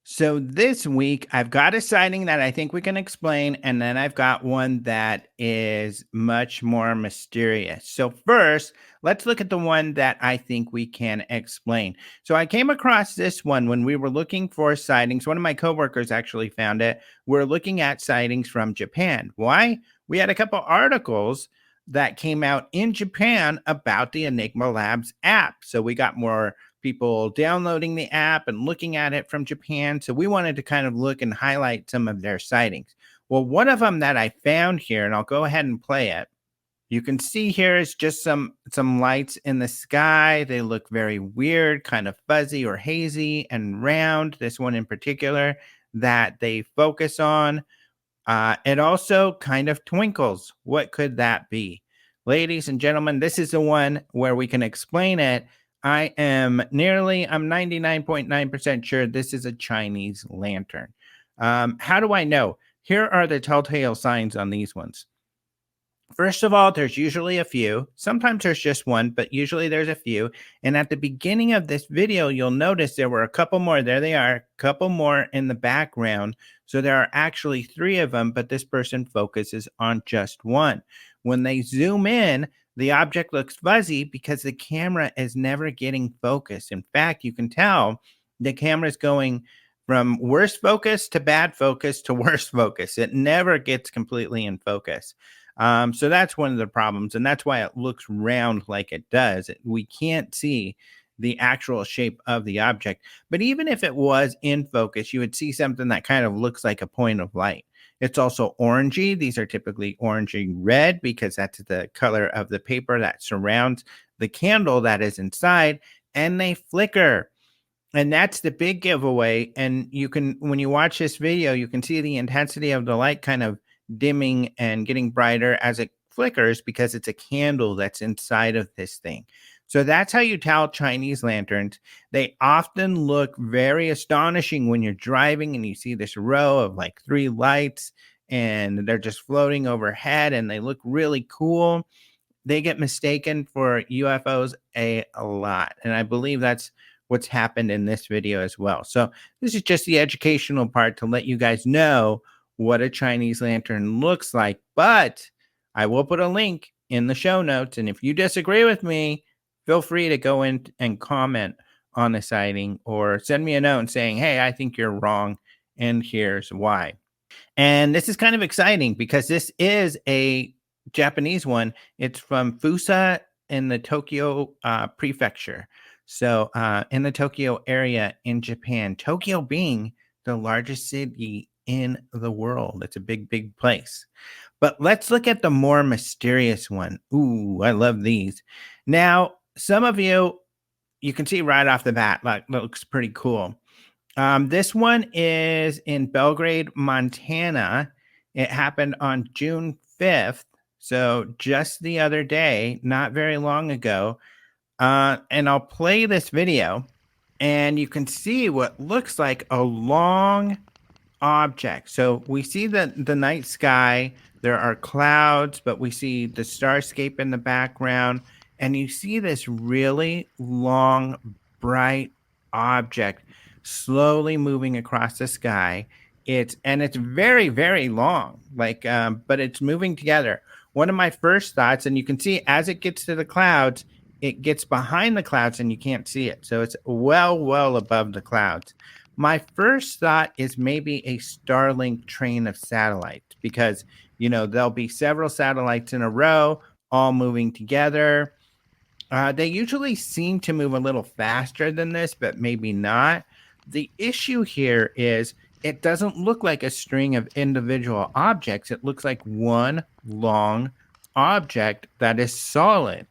So this week, I've got a sighting that I think we can explain, and then I've got one that is much more mysterious. So first, let's look at the one that I think we can explain. So I came across this one when we were looking for sightings. One of my coworkers actually found it. We're looking at sightings from Japan. Why? We had a couple articles that came out in Japan about the Enigma Labs app. So we got more people downloading the app and looking at it from Japan. So we wanted to kind of look and highlight some of their sightings. Well, one of them that I found here, and I'll go ahead and play it. You can see here is just some lights in the sky. They look very weird, kind of fuzzy or hazy and round. This one in particular that they focus on. It also kind of twinkles. What could that be? Ladies and gentlemen, this is the one where we can explain it. I'm 99.9% sure this is a Chinese lantern. How do I know? Here are the telltale signs on these ones. First of all, there's usually a few. Sometimes there's just one, but usually there's a few. And at the beginning of this video, you'll notice there were a couple more. There they are, a couple more in the background. So there are actually 3 of them, but this person focuses on just one. When they zoom in, the object looks fuzzy because the camera is never getting focused. In fact, you can tell the camera is going from worst focus to bad focus to worst focus. It never gets completely in focus. So that's one of the problems, and that's why it looks round like it does. We can't see the actual shape of the object. But even if it was in focus, you would see something that kind of looks like a point of light. It's also orangey. These are typically orangey red because that's the color of the paper that surrounds the candle that is inside, and they flicker. And that's the big giveaway. And you can, when you watch this video, you can see the intensity of the light kind of dimming and getting brighter as it flickers because it's a candle that's inside of this thing. So that's how you tell Chinese lanterns. They often look very astonishing when you're driving and you see this row of like 3 lights and they're just floating overhead and they look really cool. They get mistaken for UFOs a lot. And I believe that's what's happened in this video as well. So this is just the educational part to let you guys know what a Chinese lantern looks like. But I will put a link in the show notes. And if you disagree with me, feel free to go in and comment on the sighting or send me a note saying, hey, I think you're wrong. And here's why. And this is kind of exciting because this is a Japanese one. It's from Fusa in the Tokyo prefecture. So in the Tokyo area in Japan, Tokyo being the largest city in the world. It's a big, big place. But let's look at the more mysterious one. Ooh, I love these. Now, some of you can see right off the bat, like, looks pretty cool. This one is in Belgrade, Montana. It happened on June 5th. So just the other day, not very long ago. And I'll play this video and you can see what looks like a long object. So we see the night sky. There are clouds, but we see the starscape in the background. And you see this really long, bright object slowly moving across the sky. It's very, very long, but it's moving together. One of my first thoughts, and you can see as it gets to the clouds, it gets behind the clouds and you can't see it. So it's well above the clouds. My first thought is maybe a Starlink train of satellites because, there'll be several satellites in a row, all moving together. They usually seem to move a little faster than this, but maybe not. The issue here is it doesn't look like a string of individual objects. It looks like one long object that is solid.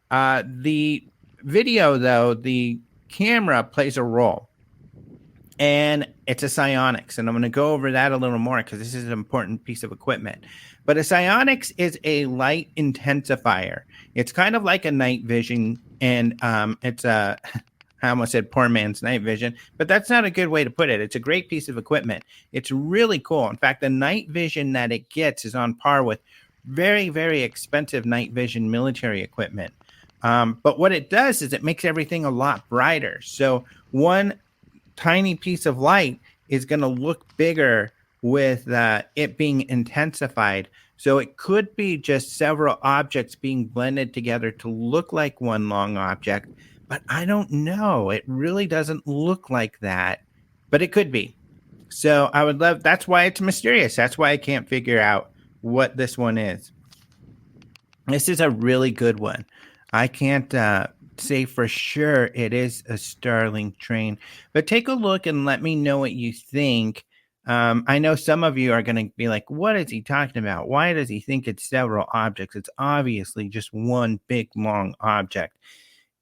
The video, though, the camera plays a role, and it's a psionics. And I'm going to go over that a little more because this is an important piece of equipment. But a psionics is a light intensifier. It's kind of like a night vision, and it's a I almost said poor man's night vision, but that's not a good way to put it. It's a great piece of equipment. It's really cool. In fact, the night vision that it gets is on par with very, very expensive night vision military equipment. But what it does is it makes everything a lot brighter. So one tiny piece of light is going to look bigger with it being intensified. So it could be just several objects being blended together to look like one long object. But I don't know. It really doesn't look like that, but it could be. So I would love, that's why it's mysterious. That's why I can't figure out what this one is. This is a really good one. I can't say for sure it is a Starlink train, but take a look and let me know what you think. I know some of you are going to be like, what is he talking about? Why does he think it's several objects? It's obviously just one big, long object.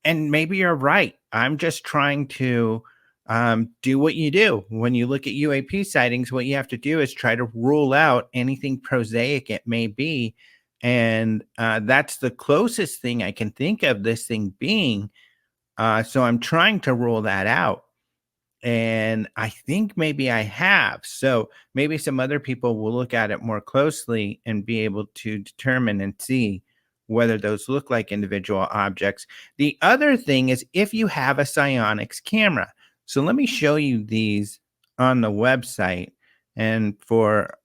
And maybe you're right. I'm just trying to do what you do. When you look at UAP sightings, what you have to do is try to rule out anything prosaic it may be. And that's the closest thing I can think of this thing being. So I'm trying to rule that out. And I think maybe I have. So maybe some other people will look at it more closely and be able to determine and see whether those look like individual objects. The other thing is if you have a psionics camera. So let me show you these on the website. And for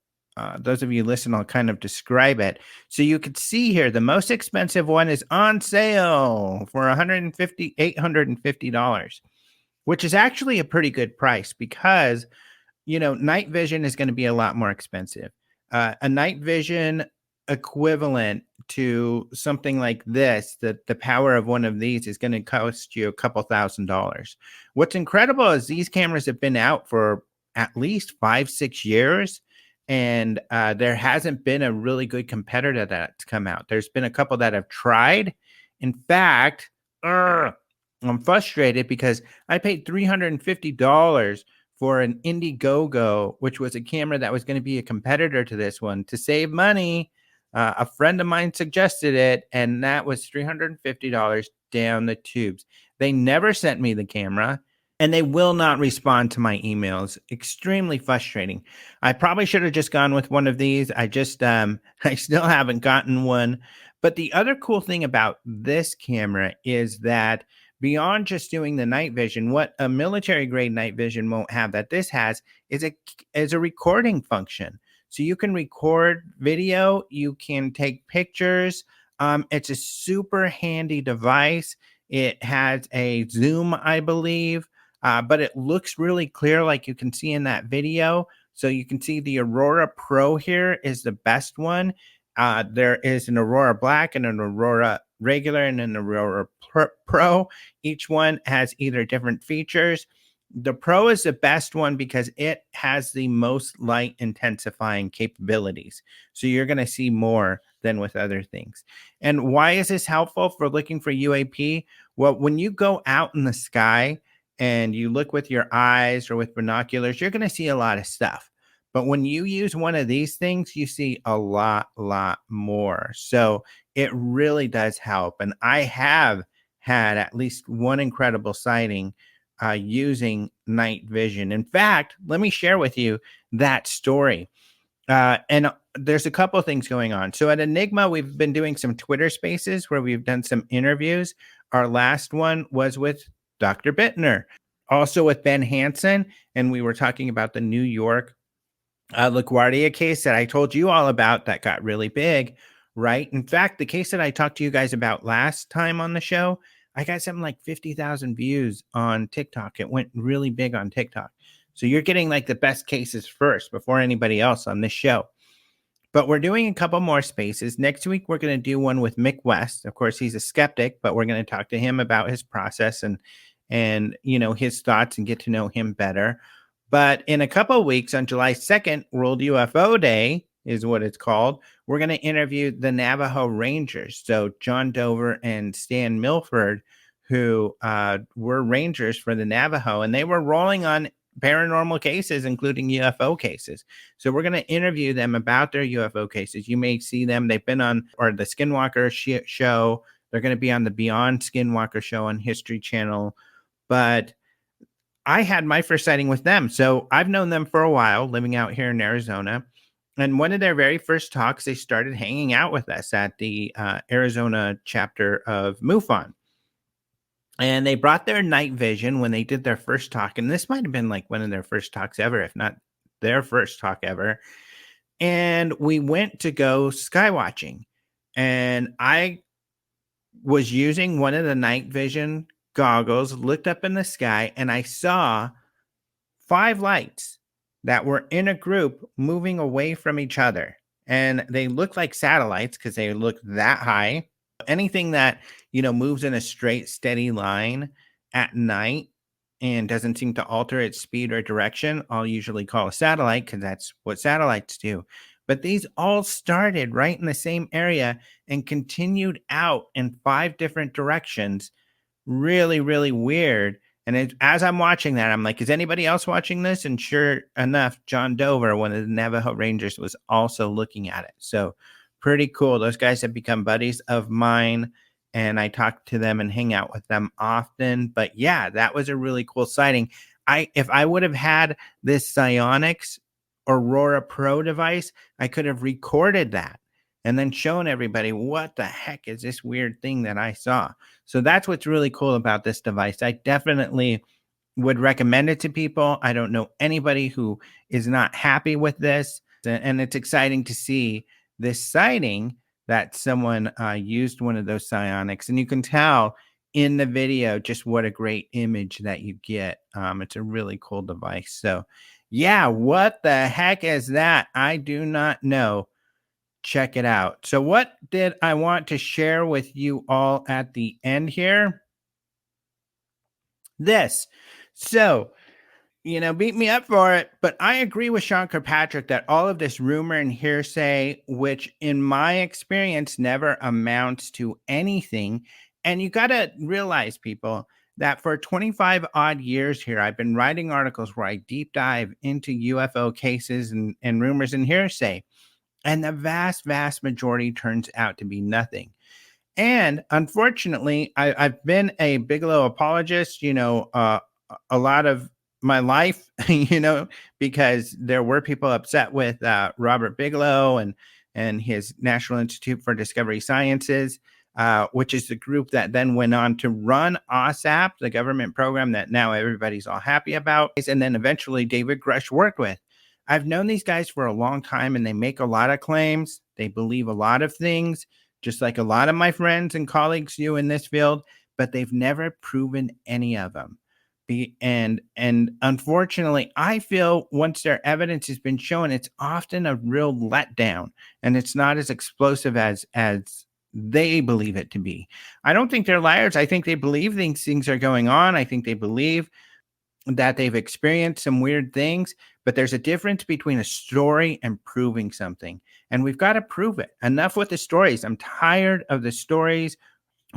those of you listening, I'll kind of describe it. So you can see here, the most expensive one is on sale for $850, which is actually a pretty good price because, night vision is going to be a lot more expensive. A night vision equivalent to something like this, the power of one of these is going to cost you a couple $1,000s. What's incredible is these cameras have been out for at least 5-6 years, and there hasn't been a really good competitor that's come out. There's been a couple that have tried. In fact, I'm frustrated because I paid $350 for an Indiegogo, which was a camera that was going to be a competitor to this one, to save money. A friend of mine suggested it, and that was $350 down the tubes. They never sent me the camera, and they will not respond to my emails. Extremely frustrating. I probably should have just gone with one of these. I still haven't gotten one. But the other cool thing about this camera is that beyond just doing the night vision, what a military grade night vision won't have that this has is a recording function. So you can record video, you can take pictures. It's a super handy device. It has a zoom, I believe, but it looks really clear like you can see in that video. So you can see the Aurora Pro here is the best one. There is an Aurora Black and an Aurora Regular and an Aurora Pro. Each one has either different features. The Pro is the best one because it has the most light intensifying capabilities. So you're going to see more than with other things. And why is this helpful for looking for UAP? Well, when you go out in the sky and you look with your eyes or with binoculars, you're going to see a lot of stuff. But when you use one of these things, you see a lot more. So it really does help. And I have had at least one incredible sighting using night vision. In fact, let me share with you that story. And there's a couple things going on. So at Enigma, we've been doing some Twitter spaces where we've done some interviews. Our last one was with Dr. Buettner, also with Ben Hansen, and we were talking about the New York LaGuardia case that I told you all about that got really big, right? In fact, the case that I talked to you guys about last time on the show, I got something like 50,000 views on TikTok. It went really big on TikTok. So you're getting like the best cases first before anybody else on this show. But we're doing a couple more spaces. Next week, we're going to do one with Mick West. Of course, he's a skeptic, but we're going to talk to him about his process and his thoughts and get to know him better. But in a couple of weeks, on July 2nd, World UFO Day is what it's called. We're going to interview the Navajo Rangers. So John Dover and Stan Milford, who were rangers for the Navajo, and they were rolling on paranormal cases, including UFO cases. So we're going to interview them about their UFO cases. You may see them. They've been on the Skinwalker show. They're going to be on the Beyond Skinwalker show on History Channel. But I had my first sighting with them. So I've known them for a while, living out here in Arizona. And one of their very first talks, they started hanging out with us at the Arizona chapter of MUFON. And they brought their night vision when they did their first talk. And this might have been like one of their first talks ever, if not their first talk ever. And we went to go sky watching. And I was using one of the night vision goggles, looked up in the sky, and I saw 5 lights that were in a group moving away from each other. And they looked like satellites because they looked that high. Anything that, moves in a straight, steady line at night and doesn't seem to alter its speed or direction, I'll usually call a satellite because that's what satellites do. But these all started right in the same area and continued out in 5 different directions. Really, really weird. And as I'm watching that, I'm like, is anybody else watching this? And sure enough, John Dover, one of the Navajo Rangers, was also looking at it. So pretty cool. Those guys have become buddies of mine, and I talk to them and hang out with them often. But yeah, that was a really cool sighting. If I would have had this Psionics Aurora Pro device, I could have recorded that and then shown everybody what the heck is this weird thing that I saw. So that's what's really cool about this device. I definitely would recommend it to people. I don't know anybody who is not happy with this. And it's exciting to see this sighting that someone used one of those psionics. And you can tell in the video just what a great image that you get. It's a really cool device. So yeah, what the heck is that? I do not know. Check it out. So what did I want to share with you all at the end here? This. So, beat me up for it, but I agree with Sean Kirkpatrick that all of this rumor and hearsay, which in my experience never amounts to anything. And you got to realize, people, that for 25 odd years here, I've been writing articles where I deep dive into UFO cases and rumors and hearsay. And the vast, vast majority turns out to be nothing. And unfortunately, I've been a Bigelow apologist, a lot of my life, because there were people upset with Robert Bigelow and his National Institute for Discovery Sciences, which is the group that then went on to run OSAP, the government program that now everybody's all happy about. And then eventually David Grush worked with. I've known these guys for a long time, and they make a lot of claims. They believe a lot of things, just like a lot of my friends and colleagues do in this field, but they've never proven any of them. And unfortunately, I feel once their evidence has been shown, it's often a real letdown, and it's not as explosive as they believe it to be. I don't think they're liars. I think they believe these things are going on. I think they believe that they've experienced some weird things, but there's a difference between a story and proving something. And we've got to prove it. Enough with the stories. I'm tired of the stories.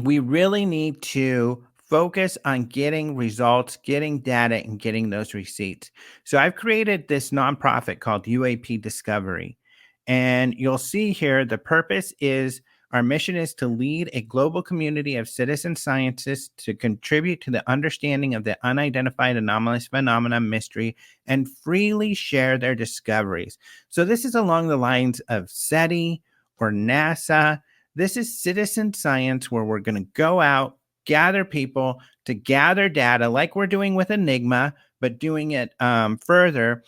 We really need to focus on getting results, getting data, and getting those receipts. So I've created this nonprofit called UAP Discovery. And you'll see here the purpose is Our mission is to lead a global community of citizen scientists to contribute to the understanding of the unidentified anomalous phenomena mystery and freely share their discoveries. So this is along the lines of SETI or NASA. This is citizen science where we're going to go out, gather people to gather data like we're doing with Enigma, but doing it further,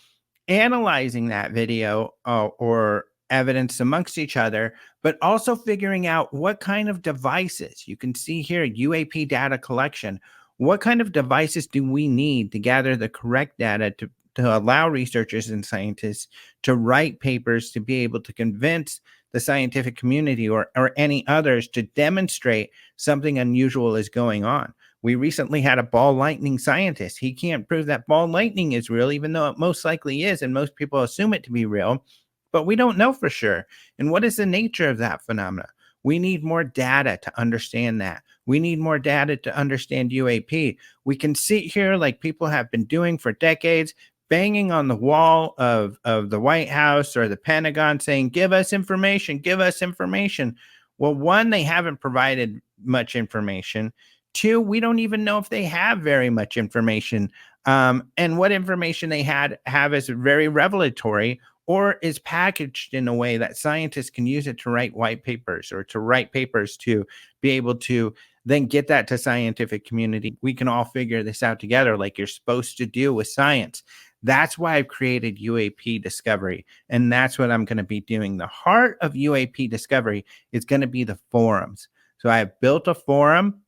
analyzing that video or evidence amongst each other, but also figuring out what kind of devices. You can see here UAP data collection. What kind of devices do we need to gather the correct data to allow researchers and scientists to write papers to be able to convince the scientific community or any others to demonstrate something unusual is going on? We recently had a ball lightning scientist. He can't prove that ball lightning is real, even though it most likely is, and most people assume it to be real, but we don't know for sure. And what is the nature of that phenomena? We need more data to understand that. We need more data to understand UAP. We can sit here like people have been doing for decades, banging on the wall of the White House or the Pentagon saying, give us information, give us information. Well, one, they haven't provided much information. Two, we don't even know if they have very much information. And what information they have is very revelatory or is packaged in a way that scientists can use it to write white papers or to write papers to be able to then get that to scientific community. We can all figure this out together like you're supposed to do with science. That's why I've created UAP Discovery, and that's what I'm going to be doing. The heart of UAP Discovery is going to be the forums. So I have built a forum.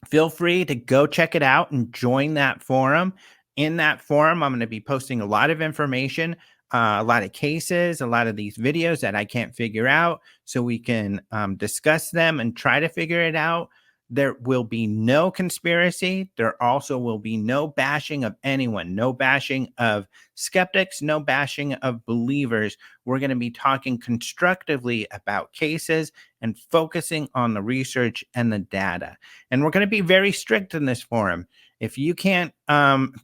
Feel free to go check it out and join that forum. In that forum, I'm going to be posting a lot of information, a lot of cases, a lot of these videos that I can't figure out, so we can discuss them and try to figure it out. There will be no conspiracy. There also will be no bashing of anyone, no bashing of skeptics, no bashing of believers. We're going to be talking constructively about cases and focusing on the research and the data. And we're going to be very strict in this forum. If you can't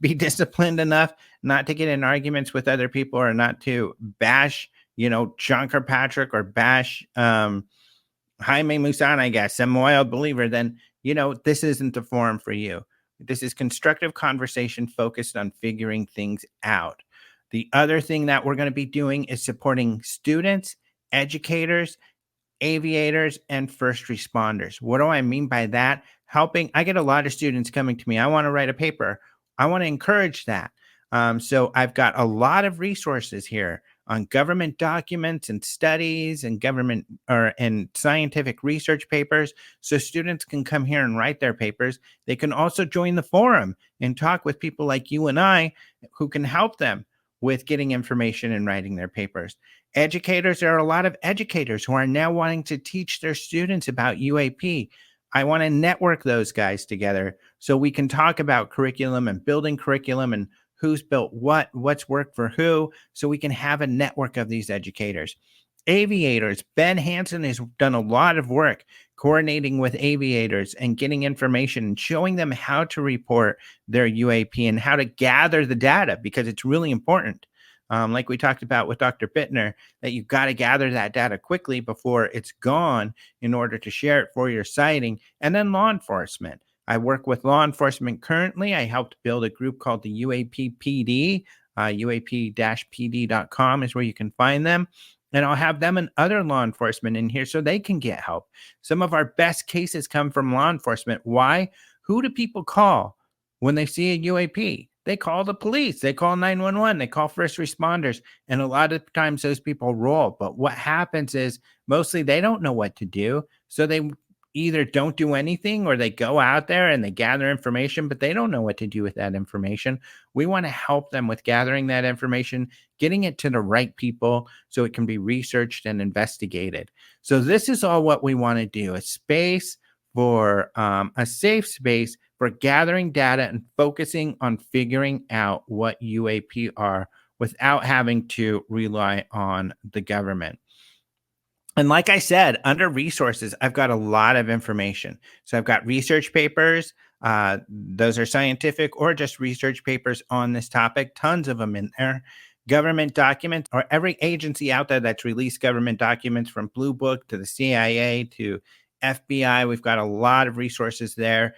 be disciplined enough not to get in arguments with other people or not to bash, John Kirkpatrick or bash Jaime Maussan, I guess, some wild believer, then, this isn't the forum for you. This is constructive conversation focused on figuring things out. The other thing that we're going to be doing is supporting students, educators, aviators, and first responders. What do I mean by that? I get a lot of students coming to me. I want to write a paper. I want to encourage that. So I've got a lot of resources here on government documents and studies and government and scientific research papers, so students can come here and write their papers. They can also join the forum and talk with people like you and I who can help them with getting information and writing their papers. Educators, there are a lot of educators who are now wanting to teach their students about UAP. I want to network those guys together so we can talk about curriculum and building curriculum and who's built what's worked for who, so we can have a network of these educators. Aviators, Ben Hansen has done a lot of work coordinating with aviators and getting information and showing them how to report their UAP and how to gather the data, because it's really important. Like we talked about with Dr. Buettner, that you've got to gather that data quickly before it's gone in order to share it for your sighting. And then law enforcement. I work with law enforcement currently. I helped build a group called the UAP PD. UAP-PD.com is where you can find them. And I'll have them and other law enforcement in here so they can get help. Some of our best cases come from law enforcement. Why? Who do people call when they see a UAP? They call the police. They call 911. They call first responders. And a lot of times those people roll. But what happens is mostly they don't know what to do. So they either don't do anything or they go out there and they gather information, but they don't know what to do with that information. We want to help them with gathering that information, getting it to the right people so it can be researched and investigated. So this is all what we want to do, a space for a safe space for gathering data and focusing on figuring out what UAP are without having to rely on the government. And like I said, under resources, I've got a lot of information. So I've got research papers. Those are scientific or just research papers on this topic, tons of them in there. government documents, or every agency out there that's released government documents, from Blue Book to the CIA to FBI. We've got a lot of resources there.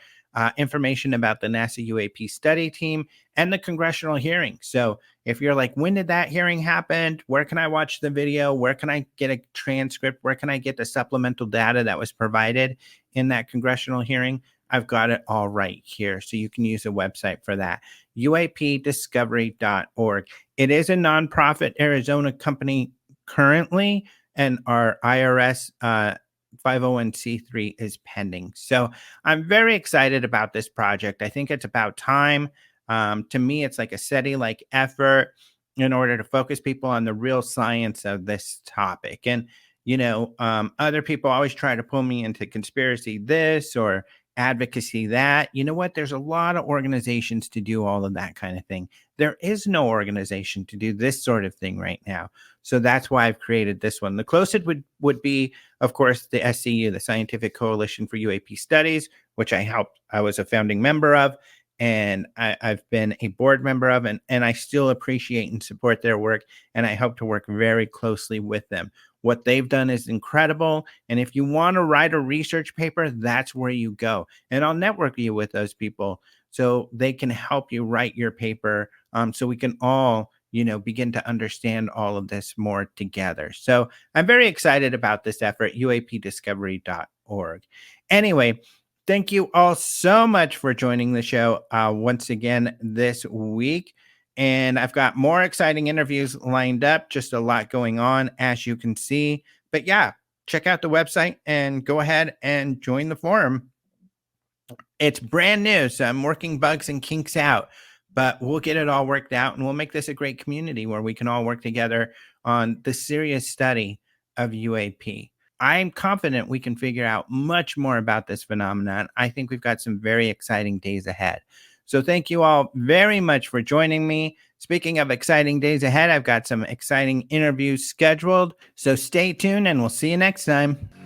Information about the NASA UAP study team and the congressional hearing. So if you're like, when did that hearing happen? Where can I watch the video? Where can I get a transcript? Where can I get the supplemental data that was provided in that congressional hearing? I've got it all right here. So you can use a website for that, uapdiscovery.org. It is a nonprofit Arizona company currently, and our IRS 501c3 is pending. So I'm very excited about this project. I think it's about time. To me, it's like a SETI-like effort in order to focus people on the real science of this topic. And, other people always try to pull me into conspiracy this or advocacy that. You know what? There's a lot of organizations to do all of that kind of thing. There is no organization to do this sort of thing right now. So that's why I've created this one. The closest would be, of course, the SCU, the Scientific Coalition for UAP Studies, which I was a founding member of, and I've been a board member of, and I still appreciate and support their work, and I hope to work very closely with them. What they've done is incredible, and if you want to write a research paper, that's where you go, and I'll network you with those people so they can help you write your paper, so we can all begin to understand all of this more together. So I'm very excited about this effort, uapdiscovery.org. Anyway, thank you all so much for joining the show once again this week. And I've got more exciting interviews lined up, just a lot going on, as you can see. But yeah, check out the website and go ahead and join the forum. It's brand new, so I'm working bugs and kinks out, but we'll get it all worked out, and we'll make this a great community where we can all work together on the serious study of UAP. I'm confident we can figure out much more about this phenomenon. I think we've got some very exciting days ahead. So thank you all very much for joining me. Speaking of exciting days ahead, I've got some exciting interviews scheduled. So stay tuned, and we'll see you next time.